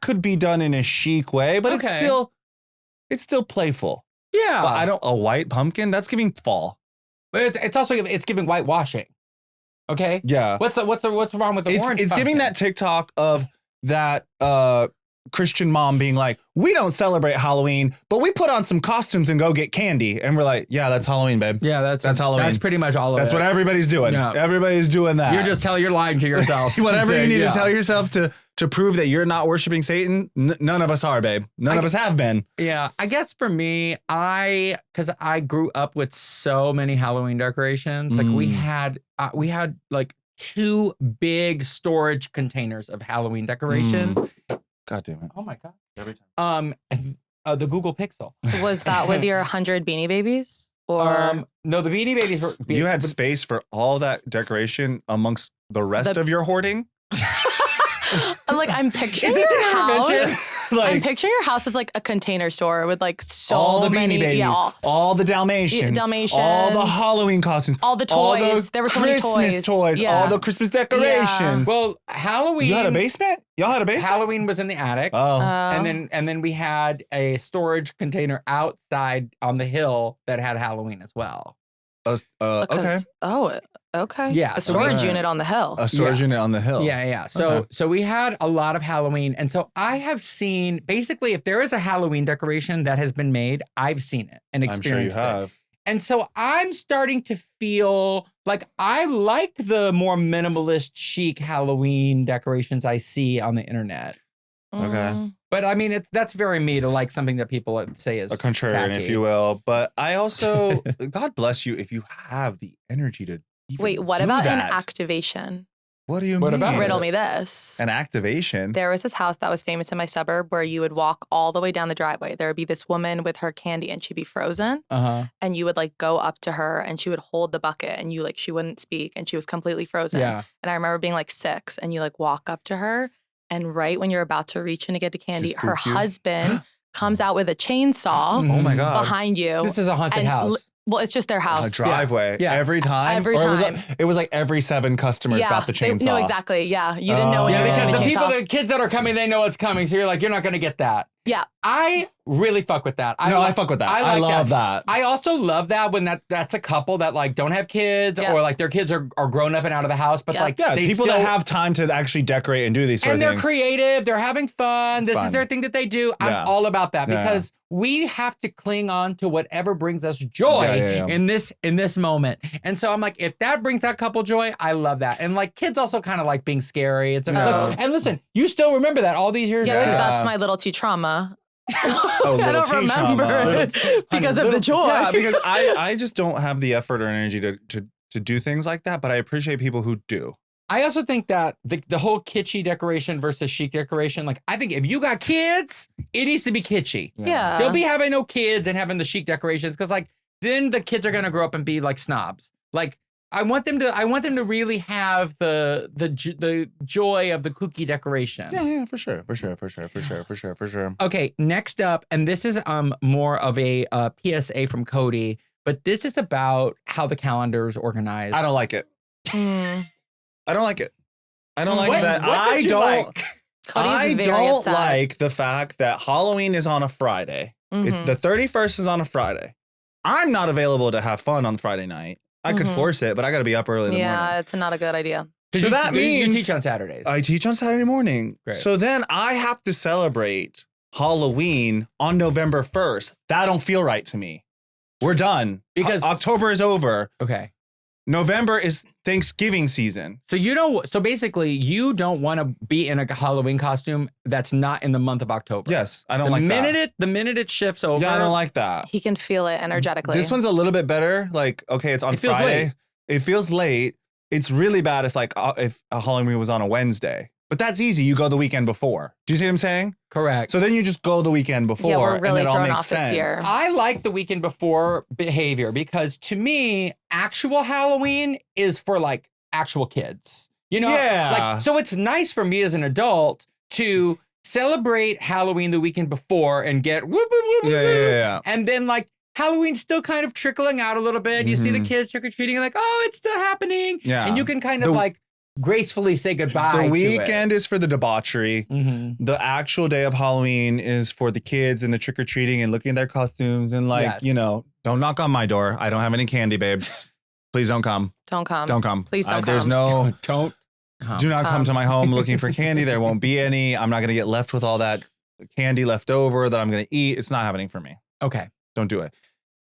could be done in a chic way, but Okay. it's still playful. Yeah. But a white pumpkin, that's giving fall. But it's also giving whitewashing. Okay. Yeah. What's wrong with the orange? It's giving pumpkin? that TikTok of that Christian mom being like, we don't celebrate Halloween, but we put on some costumes and go get candy. And we're like, yeah, that's Halloween, babe. Yeah, that's Halloween. That's pretty much all of That's it. what everybody's doing. Yeah. Everybody's doing that. You're lying to yourself. Whatever you need Yeah. to tell yourself to prove that you're not worshiping Satan, none of us are, babe. None of us have been. Yeah, I guess for me, because I grew up with so many Halloween decorations. Like we had like 2 big storage containers of Halloween decorations. God damn it. Oh my god. Every time. The Google Pixel. Was that with your 100 Beanie Babies? Or No, the Beanie Babies were. You had space for all that decoration amongst the rest of your hoarding? like I'm picturing Is this your an intervention? house. Like I'm picturing your house as like a container store with like so all the many Beanie Babies, all the Dalmatians, all the Halloween costumes, all the toys. There were so many Christmas toys, Yeah. all the Christmas decorations. Well, Halloween. You had a basement? Y'all had a basement? Halloween was in the attic. Oh. And then we had a storage container outside on the hill that had Halloween as well. Okay. Oh, okay. Yeah, A so storage we- unit on the hill. A storage unit on the hill. Yeah. Okay. So we had a lot of Halloween. And so I have seen, basically, if there is a Halloween decoration that has been made, I've seen it and I'm sure you experienced it. have. And so I'm starting to feel like I like the more minimalist, chic Halloween decorations I see on the internet. Okay. Mm. But I mean, that's very me to like something that people say is A contrarian, tacky. if you will. But I also, God bless you if you have the energy to even Wait, what do about that. an activation? What do you What mean? about Riddle me this. An activation? There was this house that was famous in my suburb where you would walk all the way down the driveway. There would be this woman with her candy and she'd be frozen. Uh-huh. And you would like go up to her and she would hold the bucket and you like, she wouldn't speak and she was completely frozen. Yeah. And I remember being like 6 and you like walk up to her. And right when you're about to reach in to get the candy, She her spooked you? husband comes out with a chainsaw Oh my God. behind you. This is a haunted and house. Well, it's just their A house. driveway. Yeah. Every time? Every Or time. it was like every 7 customers got the chainsaw. No, exactly. Yeah. You didn't know when Oh. you Yeah, were because getting the the people, chainsaw. the kids that are coming, they know what's coming. So you're like, you're not going to get that. Yeah. I really fuck with that. I fuck with that. I like love that. I also love that when that's a couple that like don't have kids Yeah. or like their kids are grown up and out of the house, but Yeah. like Yeah, they people still, that have time to actually decorate and do these sort and of they're things. creative, they're having fun. It's This fun. is their thing that they do. Yeah. I'm all about that Yeah. because we have to cling on to whatever brings us joy Yeah. in this moment. And so I'm like, if that brings that couple joy, I love that. And like kids also kind of like being scary. It's like, and listen, you still remember that all these years Yeah, later. because that's my little T trauma. Oh, I little don't T remember trauma. it because of the joy. Yeah, because I just don't have the effort or energy to do things like that, but I appreciate people who do. I also think that the whole kitschy decoration versus chic decoration, like I think if you got kids, it needs to be kitschy. Yeah. Don't be having no kids and having the chic decorations because like then the kids are gonna grow up and be like snobs. Like I want them to really have the joy of the kooky decoration. Yeah, for sure. Okay, next up, and this is more of a PSA from Cody, but this is about how the calendar is organized. I don't like it. I don't like it. I don't like What- that. what did I you don't. like? Cody's I very don't upset. like the fact that Halloween is on a Friday. It's Mhm. the 31st is on a Friday. I'm not available to have fun on Friday night. I could Mhm. force it, but I got to be up early in the morning. Yeah, it's not a good idea. So that you means- teach on Saturdays. I teach on Saturday morning. Great. So then I have to celebrate Halloween on November 1st. That don't feel right to me. We're done. Because- October is over. Okay. November is Thanksgiving season. So basically you don't want to be in a Halloween costume that's not in the month of October. Yes, I don't The like minute that. the minute it shifts over. Yeah, I don't like that. He can feel it energetically. This one's a little bit better. Like, okay, it's on It feels Friday. late. It feels late. It's really bad if if a Halloween was on a Wednesday. But that's easy. You go the weekend before. Do you see what I'm saying? Correct. So then you just go the weekend before. Yeah, we're really and it all thrown makes off sense. this year. I like the weekend before behavior because to me, actual Halloween is for like actual kids. You know? Yeah. Like, so it's nice for me as an adult to celebrate Halloween the weekend before and get whoop, whoop, whoop, Yeah, whoop, yeah, yeah. and then like Halloween's still kind of trickling out a little bit. You see the Mhm. kids trick-or-treating and like, oh, it's still happening. Yeah. And you can kind of The- like gracefully say goodbye The weekend is for the debauchery. to it. Mhm. The actual day of Halloween is for the kids and the trick-or-treating and looking at their costumes and like, Yes. you know, don't knock on my door. I don't have any candy, babes. Please don't come. Don't come. Don't come. Please don't There's come. no, Don't come. do not come Come. to my home looking for candy. There won't be any. I'm not going to get left with all that candy left over that I'm going to eat. It's not happening for me. Okay. Don't do it.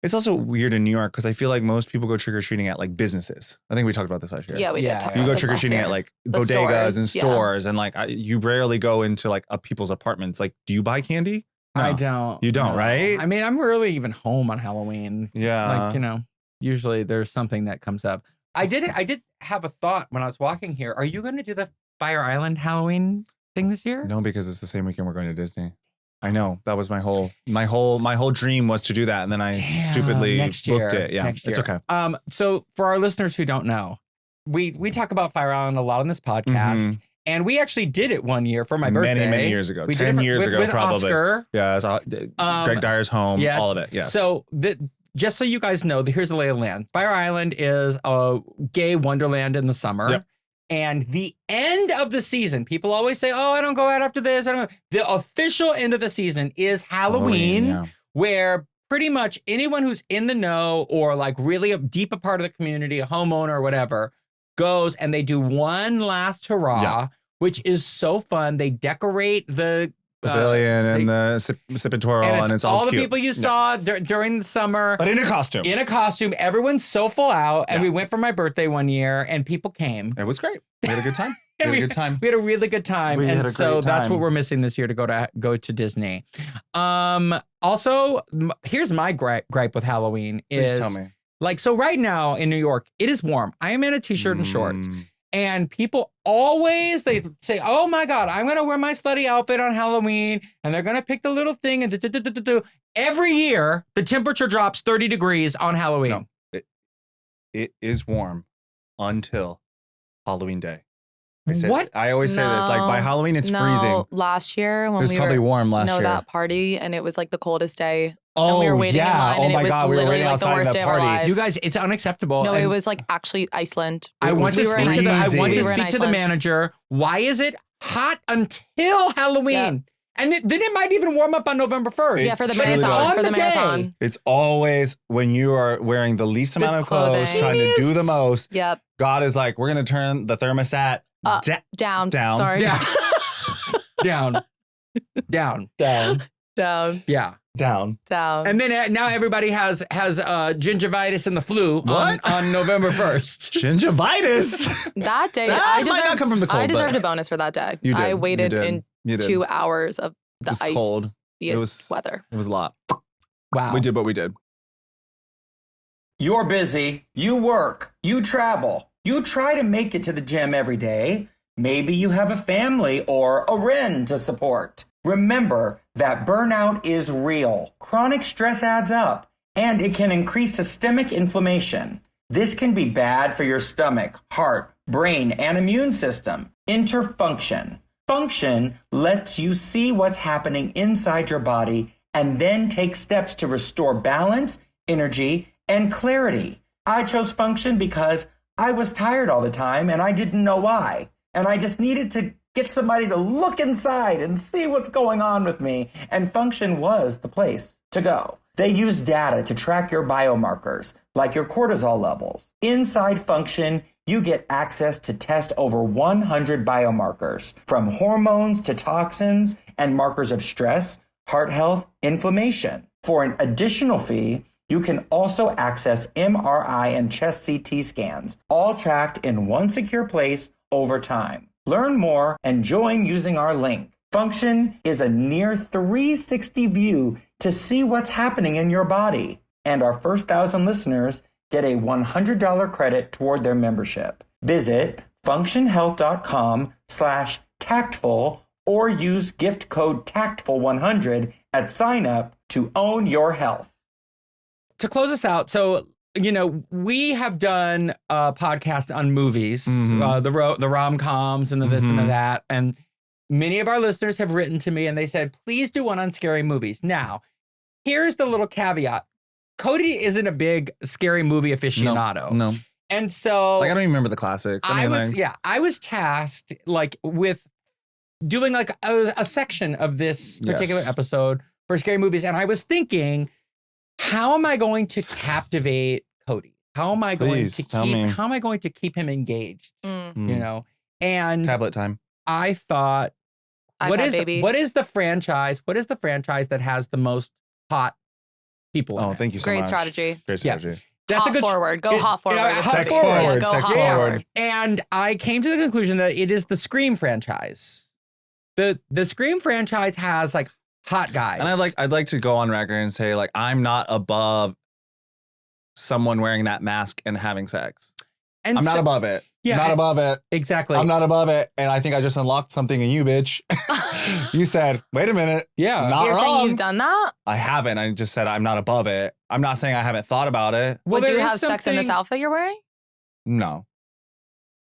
It's also weird in New York because I feel like most people go trick-or-treating at like businesses. I think we talked about this last year. Yeah, we Yeah, did. talk yeah. You about go this last trick-or-treating year. at like The bodegas and stores, yeah. stores and like you rarely go into like people's apartments. Like, do you buy candy? I No. don't. You don't, right? I mean, I'm rarely even home on Halloween. Yeah. Like, you know, usually there's something that comes up. I did have a thought when I was walking here. Are you going to do the Fire Island Halloween thing this year? No, because it's the same weekend we're going to Disney. I know. That was my whole dream was to do that. And then I Damn, stupidly next booked year, it. Yeah. next It's year. okay. So for our listeners who don't know, we talk about Fire Island a lot on this podcast. Mhm. And we actually did it one year for my birthday. Many years ago. We did it 10 for- years with- ago, with probably. Oscar. Yeah. It's all, Greg Dyer's home. Yes. All of it. Yes. So just so you guys know, here's the lay of the land. Fire Island is a gay wonderland in the summer. Yep. And the end of the season, people always say, oh, I don't go out after this. I don't. The official end of the season is Halloween, yeah. where pretty much anyone who's in the know or like really deep a part of the community, a homeowner or whatever, goes and they do one last hurrah, Yeah. which is so fun. They decorate the Pavilion and the Sipitorial and it's all the cute. people you Yeah. saw during the summer But in a costume. in a costume. Everyone's so full out, and Yeah. we went for my birthday one year, and people came. It was great. We had a good time. We And had a good time. We had a really good time, We and had a so great that's what time. we're missing this year to go to Disney. Also, here's my gripe with Halloween Please is tell me. like so right now in New York it is warm. I am in a t-shirt and shorts. Mm. And people always, they say, oh my God, I'm going to wear my slutty outfit on Halloween. And they're going to pick the little thing and do. Every year, the temperature drops 30 degrees on Halloween. No, it is warm until Halloween day. What? I always say this. Like by No, Halloween, it's no, freezing. last year It when was we probably were warm last year. that party and it was like the coldest day. Oh, and we were waiting yeah. in line Oh and my it was God, we were literally waiting like the outside worst that day of our party. lives. You guys, it's unacceptable. No, And it was like actually Iceland. I want to we were in speak to the, I Iceland. want to We were in speak to the Iceland. manager. Why is it hot until Halloween? Yep. And then it might even warm up on November 1st. Yeah, for the It really marathon. does. For the On the day. marathon. It's always when you are wearing the least amount of clothes, clothing. trying to do the most. Yep. God is like, we're going to turn the thermostat Down. Down. Sorry. Down. Down. Down. down, Down. Yeah. down. Down. And then now everybody has gingivitis and the flu What? on November 1st. Gingivitis. that day, That I might deserved, not come from the cold, I deserved but- a bonus for that day. You did. I waited You did. in You did. 2 hours of the was ice. cold. The It was- weather. It was a lot. Wow. We did what we did. You're busy. You work. You travel. You try to make it to the gym every day. Maybe you have a family or a REN to support. Remember that burnout is real. Chronic stress adds up, and it can increase systemic inflammation. This can be bad for your stomach, heart, brain, and immune system. Enter function. Function lets you see what's happening inside your body and then take steps to restore balance, energy, and clarity. I chose function because I was tired all the time and I didn't know why. And I just needed to get somebody to look inside and see what's going on with me. And function was the place to go. They use data to track your biomarkers, like your cortisol levels. Inside function, you get access to test over 100 biomarkers, from hormones to toxins and markers of stress, heart health, inflammation. For an additional fee, you can also access MRI and chest CT scans, all tracked in one secure place over time. Learn more and join using our link. Function is a near 360 view to see what's happening in your body. And our first 1,000 listeners get a $100 credit toward their membership. Visit functionhealth.com/tactful or use gift code TACTFUL100 at sign up to own your health. To close us out, so we have done a podcast on movies, the rom-coms and the this and the that, and many of our listeners have written to me and they said, please do one on scary movies. Now, here's the little caveat. Cody isn't a big scary movie aficionado. No. And so I don't even remember the classics. I was tasked with doing a section of this particular episode for scary movies. And I was thinking, how am I going to captivate Cody? How am I going to keep him engaged? And tablet time. I thought, what is the franchise that has the most hot people in it? Thank you so much. Great strategy. Great strategy. Yeah. That's hot forward. Go hot forward. Sex forward. Sex forward. And I came to the conclusion that it is the Scream franchise. The Scream franchise has hot guys. And I'd like to go on record and say I'm not above someone wearing that mask and having sex. And I'm not above it. Yeah, not above it. Exactly. I'm not above it. And I think I just unlocked something in you, bitch. You said, wait a minute. Yeah. You're saying you've done that? I haven't. I just said I'm not above it. I'm not saying I haven't thought about it. Well, do you have sex in this outfit you're wearing? No.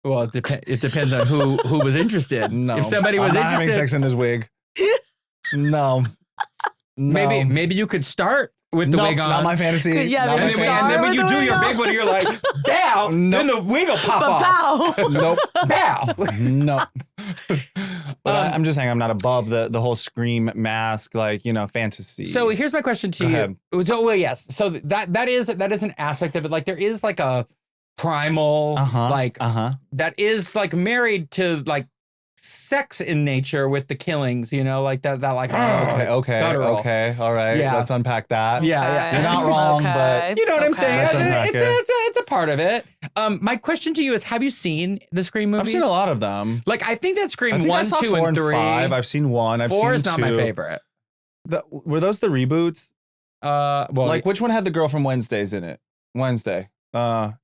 Well, it depends on who was interested. No. If somebody was interested. Having sex in this wig. No. Maybe you could start with the wig on. Not my fantasy. Yeah, and then when you do your big one, you're like, bow. Then the wig will pop off. Nope. Bow. No. But I'm just saying I'm not above the whole Scream mask, fantasy. So here's my question to you. So, yes. So that is an aspect of it. There is a primal, that is married to sex in nature with the killings, okay, all right, let's unpack that. You're not wrong, but you know what I'm saying. It's a part of it. My question to you is, have you seen the Scream movies? I've seen a lot of them. I think that Scream 1, 2, and 3. 5. I've seen 1. I've 4 seen 2. is not my favorite. Were those the reboots? Well, which one had the girl from Wednesdays in it? Wednesday.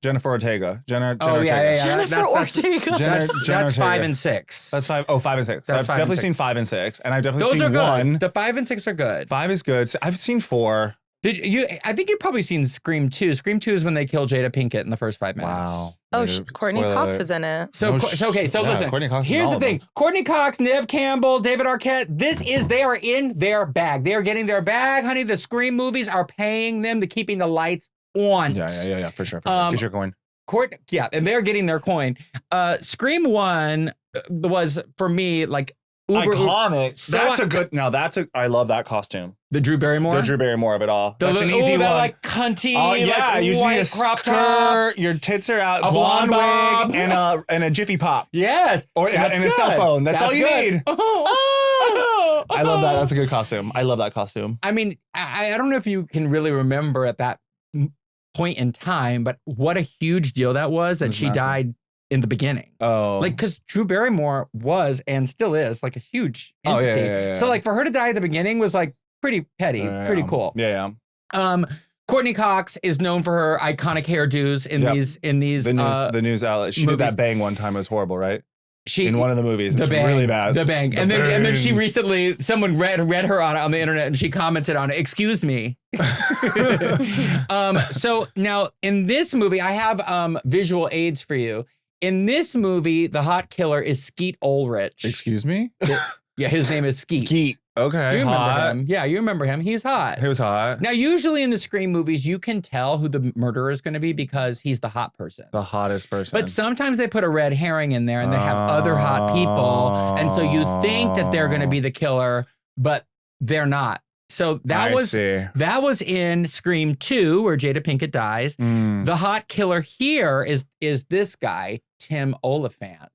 Jennifer Ortega. Jennifer Ortega. Jennifer Ortega. That's 5 and 6. That's 5. Oh, 5 and 6. I've definitely seen 5 and 6, and I've definitely seen 1. The 5 and 6 are good. 5 is good. I've seen 4. Did you? I think you've probably seen Scream 2. Scream 2 is when they kill Jada Pinkett in the first 5 minutes. Wow. Oh, Courtney Cox is in it. So listen. Here's the thing: Courtney Cox, Neve Campbell, David Arquette. They are in their bag. They are getting their bag, honey. The Scream movies are paying them to keeping the lights on. Yeah, for sure. Get your coin. And they're getting their coin. Scream 1 was for me iconic. I love that costume. The Drew Barrymore of it all. That's an easy one. That cunty, you see a crop top. Your tits are out, a blonde wig, and a Jiffy Pop. Yes, and a cell phone. That's all you need. Oh. I love that. That's a good costume. I love that costume. I mean, I don't know if you can really remember at that point in time, but what a huge deal that was that she died in the beginning. Oh. Because Drew Barrymore was and still is a huge entity. Yeah. So for her to die at the beginning was pretty petty, pretty cool. Yeah. Courtney Cox is known for her iconic hairdos in these the news outlet. She movies. did that bang one time. It was horrible, right? She in one of the movies. The It was bang, really bad. The bang. The And then bang. she recently, someone read her on the internet and she commented on it. Excuse me. So now in this movie, I have visual aids for you. In this movie, the hot killer is Skeet Ulrich. Excuse me? Yeah, his name is Skeet. Skeet. Okay. You remember hot. him. Yeah, you remember him. He's hot. He was hot. Now, usually in the Scream movies, you can tell who the murderer is going to be because he's the hot person. The hottest person. But sometimes they put a red herring in there and they have other hot people. And so you think that they're going to be the killer, but they're not. So that was in Scream 2 where Jada Pinkett dies. The hot killer here is this guy, Tim Oliphant.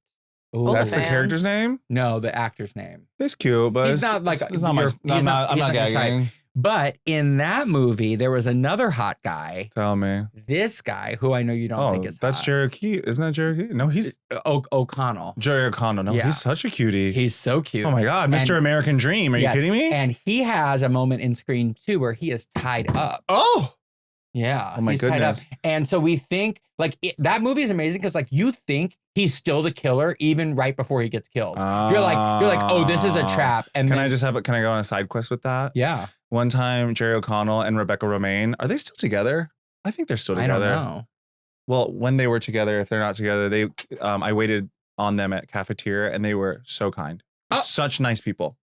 Ooh, That's the character's name? No, the actor's name. It's cute, but He's not like it's not my, I'm not your type. gagging. But in that movie, there was another hot guy. Tell me. This guy, who I know you don't think is that's hot. Cherokee. Isn't that Cherokee? No, he's O'Connell. Jerry O'Connell. No, Yeah. he's such a cutie. He's so cute. Oh my God, Mr. And- American Dream. Are you Yes, kidding me? And he has a moment in Scream 2 where he is tied up. Oh. Yeah. Oh my he's goodness. tied up. And so we think, that movie is amazing because, you think he's still the killer even right before he gets killed. You're like, oh, this is a trap. And can then, can I go on a side quest with that? Yeah. One time, Jerry O'Connell and Rebecca Romaine, are they still together? I think they're still together. I don't know. Well, when they were together, if they're not together, I waited on them at cafeteria and they were so kind. Oh. Such nice people.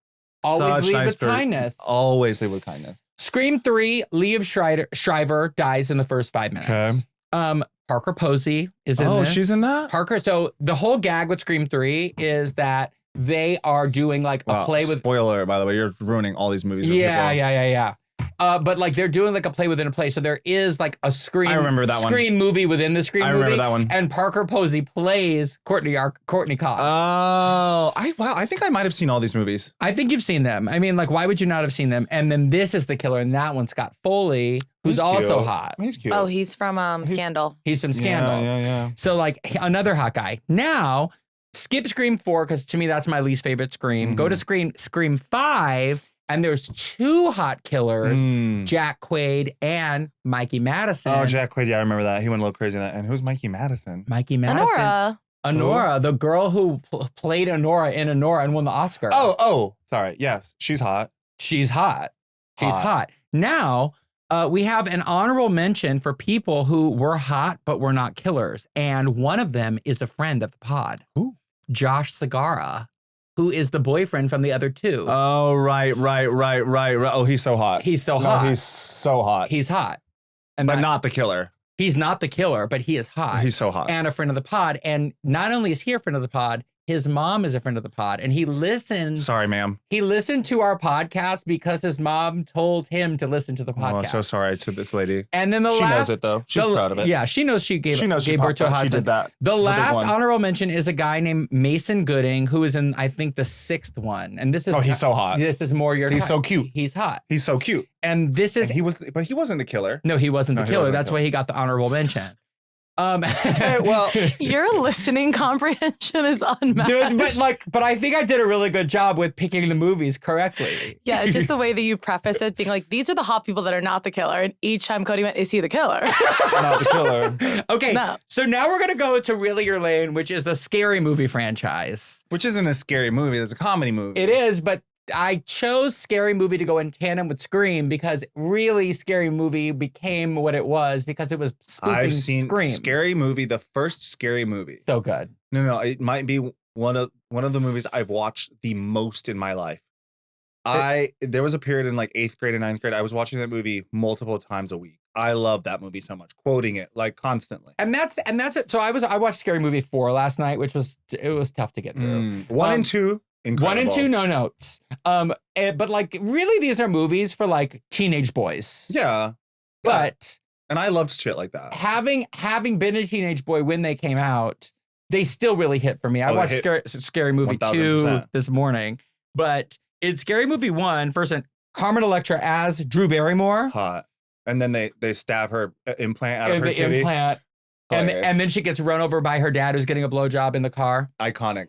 Always Such lead with nice kindness. Always lead with kindness. Scream 3, Liev Schreiber dies in the first 5 minutes. Okay. Parker Posey is in this. Oh, she's in that? Parker. So the whole gag with Scream 3 is that they are doing a play with. Spoiler, by the way, you're ruining all these movies. Yeah. But they're doing a play within a play. So there is a Scream. I remember that one. Scream movie within the Scream movie. I remember that one. And Parker Posey plays Courtney Cox. Oh, I think I might have seen all these movies. I think you've seen them. I mean, why would you not have seen them? And then this is the killer, and that one's Scott Foley, who's also hot. He's cute. Oh, he's from Scandal. He's from Scandal. Yeah. So another hot guy. Now, skip Scream 4 because to me that's my least favorite Scream. Go to Scream 5, and there's 2 hot killers, Jack Quaid and Mikey Madison. Oh, Jack Quaid. Yeah, I remember that. He went a little crazy in that. And who's Mikey Madison? Mikey Madison. Honora, the girl who played Honora in Honora and won the Oscar. Oh, sorry. Yes, she's hot. She's hot. Now, we have an honorable mention for people who were hot but were not killers. And one of them is a friend of the pod. Who? Josh Segarra, who is the boyfriend from the other 2. Oh, right. Oh, he's so hot. He's so hot. He's so hot. He's hot. But not the killer. He's not the killer, but he is hot. He's so hot. And a friend of the pod. And not only is he a friend of the pod, his mom is a friend of the pod. And he listens. Sorry, ma'am. He listened to our podcast because his mom told him to listen to the podcast. Oh, I'm so sorry to this lady. And then she knows it, though. She's proud of it. Yeah, she knows she gave birth to a hot She did that. The last honorable mention is a guy named Mason Gooding, who is in, I think, the 6th one. And this is he's so hot. This is more your He's so cute. He's hot. He's so cute. And this is but he wasn't the killer. No, he wasn't the killer. Wasn't That's why he got the honorable mention. Well, your listening comprehension is unmatched. But I think I did a really good job with picking the movies correctly. Yeah, just the way that you preface it, being like, these are the hot people that are not the killer. And each time Cody went, is he the killer? Not the killer. Okay, No. So now we're going to go to Really Your Lane, which is the scary movie franchise. Which isn't a scary movie. It's a comedy movie. It is, but I chose Scary Movie to go in tandem with Scream because really Scary Movie became what it was because it was spoofing I've seen Scream. Scary Movie, the first Scary Movie. So good. No, it might be one of the movies I've watched the most in my life. There was a period in 8th grade and 9th grade. I was watching that movie multiple times a week. I love that movie so much, quoting it constantly. And that's it. So I watched Scary Movie 4 last night, which was tough to get through. 1 and 2. Incredible. 1 and 2, no notes. But really, these are movies for teenage boys. Yeah. But and I loved shit like that. Having been a teenage boy when they came out, they still really hit for me. I watched Scary Movie 2 1000%. this morning, but it's Scary Movie 1 first, and Carmen Electra as Drew Barrymore. Hot. And then they stab her implant out of her The titty. implant. And then she gets run over by her dad who's getting a blowjob in the car. Iconic.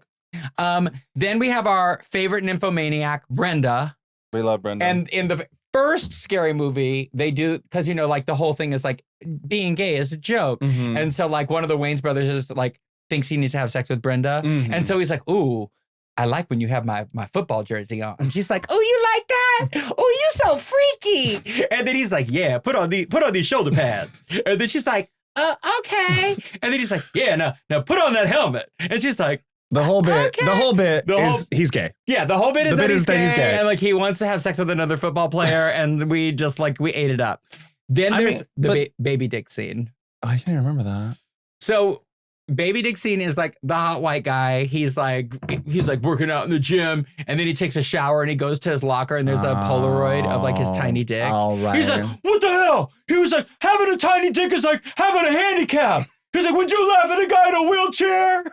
Then we have our favorite nymphomaniac, Brenda. We love Brenda. And in the first scary movie, they do, because, like the whole thing is like being gay is a joke. Mhm. And so like one of the Wayans brothers is like, thinks he needs to have sex with Brenda. Mhm. And so he's like, ooh, I like when you have my football jersey on. And she's like, oh, you like that? Oh, you so freaky. And then he's like, yeah, put on these shoulder pads. And then she's like, okay. And then he's like, yeah, now put on that helmet. And she's like, The whole bit is he's gay. yeah, the whole bit is that he's he's gay. and like he wants to have sex with another football player, and we just like we ate it up. Then there's the baby dick scene. I can't remember that. So baby dick scene is like the hot white guy. He's like working out in the gym, and then he takes a shower and he goes to his locker, and there's a Polaroid of like his tiny dick. All right. He's like, what the hell? He was like, having a tiny dick is like having a handicap. He's like, would you laugh at a guy in a wheelchair?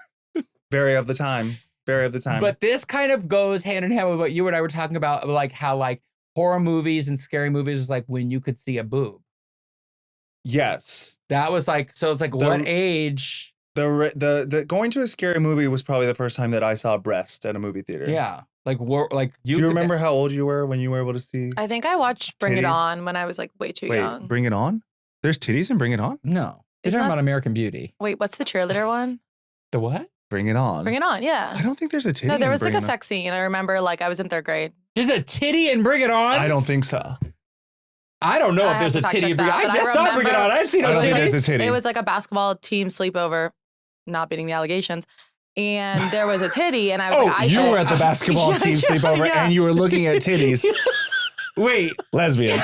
Very of the time. But this kind of goes hand in hand with what you and I were talking about, like how like horror movies and scary movies was like when you could see a boob. Yes. That was like, so it's like what age? The going to a scary movie was probably the first time that I saw a breast at a movie theater. Yeah. Like Do you remember how old you were when you were able to see? I think I watched Bring It Titties? On when I was like way too young. Bring It On? There's titties in Bring It On? No. You're Isn't talking that- about American Beauty. Wait, what's the cheerleader one? The what? Bring It On. Bring It On, yeah. I don't think there's a titty. No, there in was like Bring a It On. sex scene. I remember like I was in 3rd grade. There's a titty and Bring It On? I don't think so. I don't know I if there's a have to titty. fact check that, I but just saw Bring It remember- On. I didn't see no I don't think titties. there's a titty. It was like a basketball team sleepover, not beating the allegations. And there was a titty, and I was like, I you should- were at the basketball team sleepover yeah. and you were looking at titties. Wait. Lesbian.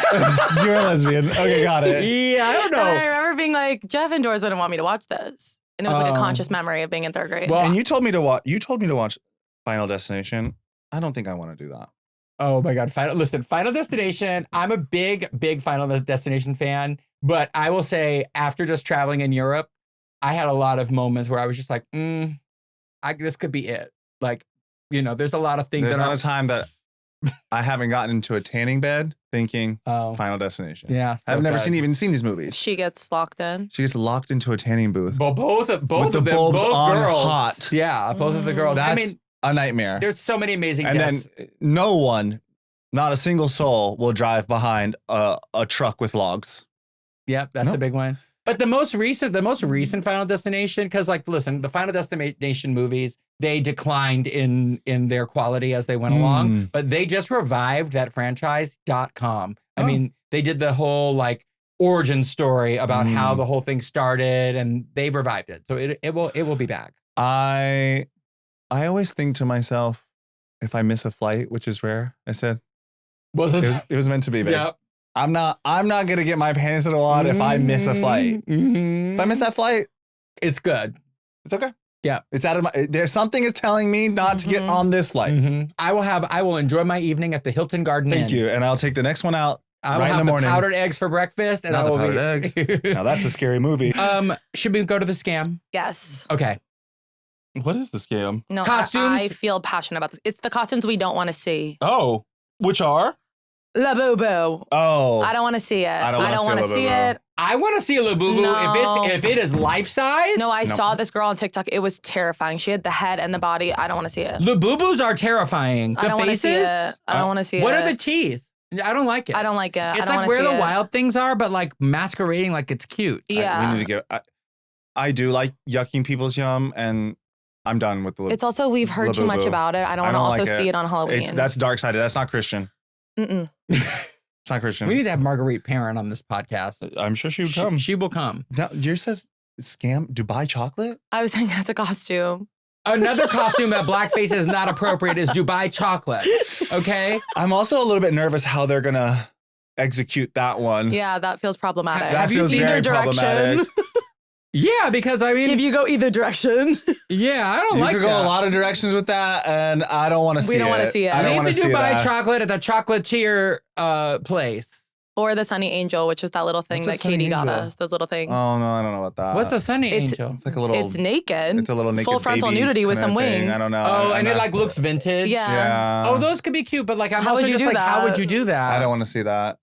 You're a lesbian. Okay, got it. Yeah, I don't And I know. remember being like, Jeff and Doris wouldn't want me to watch this. And it was like a conscious memory of being in 3rd grade. Well, And you told me to watch Final Destination. I don't think I want to do that. Oh my God. Final Destination. I'm a big Final Destination fan, but I will say after just traveling in Europe, I had a lot of moments where I was just like, this could be it. Like, there's a lot of things There's that not a time that I haven't gotten into a tanning bed thinking Oh, Final Destination. yeah. so I've never good. even seen these movies. She gets locked in. She gets locked into a tanning booth. Well, both With of the them, bulbs both on girls. hot. Yeah, both of the girls. That's I mean, a nightmare. there's so many amazing And deaths. then no one, not a single soul, will drive behind a truck with logs. Yep, that's Nope. a big one. But the most recent Final Destination, because like, listen, the Final Destination movies, they declined in their quality as they went along, but they just revived that franchise.com. I Oh. mean, they did the whole like origin story about how the whole thing started, and they revived it. So it will be back. I always think to myself, if I miss a flight, which is rare, I said, it was meant to be, babe. Yep. I'm not gonna get my panties in a wad if I miss a flight. Mhm. If I miss that flight, It's good. it's okay. Yeah. It's out of my. There's something is telling me not to get on this flight. Mhm. I will enjoy my evening at the Hilton Garden Thank Inn. you, and I'll take the next one out I will right in have the the morning. powdered eggs for breakfast, and Not I the will powdered be... eggs. Now that's a scary movie. Should we go to the scam? Yes. Okay. What is the scam? No, Costumes? I feel passionate about this. It's the costumes we don't want to see. Oh, which are? Labubu. Oh, I don't want to see it. I don't wanna see want to see Labubu. it. I want to see a Labubu No. if it is life size. No, I Nope. saw this girl on TikTok. It was terrifying. She had the head and the body. I don't want to see it. Labubus are terrifying. I The don't want to see faces. it. I don't want to see What it. are the teeth? I don't like it. I don't like it. I It's don't like want to where see the it. wild things are, but like masquerading like it's cute. Yeah. we need to get. I do like yucking people's yum, and I'm done with the. It's also, we've heard too much Labubu. about it. I don't I want to don't also like see it. it on Halloween. That's dark sided. That's not Christian. Mm-mm. It's not Christian. We need to have Marguerite Parent on this podcast. I'm sure she would come. She will come. Now, yours says scam Dubai chocolate. I was saying that's a costume. Another costume that blackface is not appropriate is Dubai chocolate. Okay? I'm also a little bit nervous how they're gonna execute that one. Yeah, that feels problematic. That Have you feels seen very their direction? problematic. Yeah, because I mean, If you go either direction, yeah, I don't You like could that. go a lot of directions with that, and I don't want to see it. We don't wanna see it. I don't Leave want the to see Dubai that. chocolate at the chocolatier place. or the Sunny Angel, which is that little thing What's a that Katie Sunny got Angel? us. Those little things. Oh no, I don't know about that. What's a sunny it's- angel? It's like a little. It's naked. It's a little naked full frontal baby nudity with kinda some thing. wings. I don't know. Oh, I'm and it not- like looks vintage. Yeah. Yeah. Oh, those could be cute, but like I'm How also would you just do like, how that? would you do that? I don't want to see that.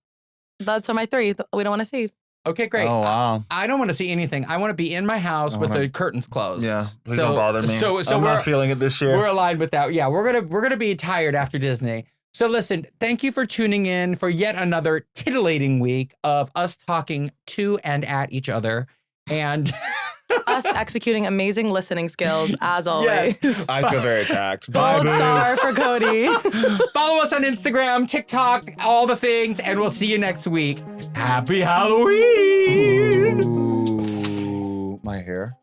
That's my 3 we don't want to see. Okay, great. Oh wow. I don't want to see anything. I want to be in my house I with wanna- the curtains closed. Yeah. Please don't bother me. So I'm we're not feeling it this year. we're aligned with that. Yeah, we're gonna be tired after Disney. So listen, thank you for tuning in for yet another titillating week of us talking to and at each other and Us executing amazing listening skills as always. Yes. I feel very attacked. Bye, Gold star boos. for Cody. follow us on Instagram, TikTok, all the things, and we'll see you next week. Happy Halloween! Ooh, my hair.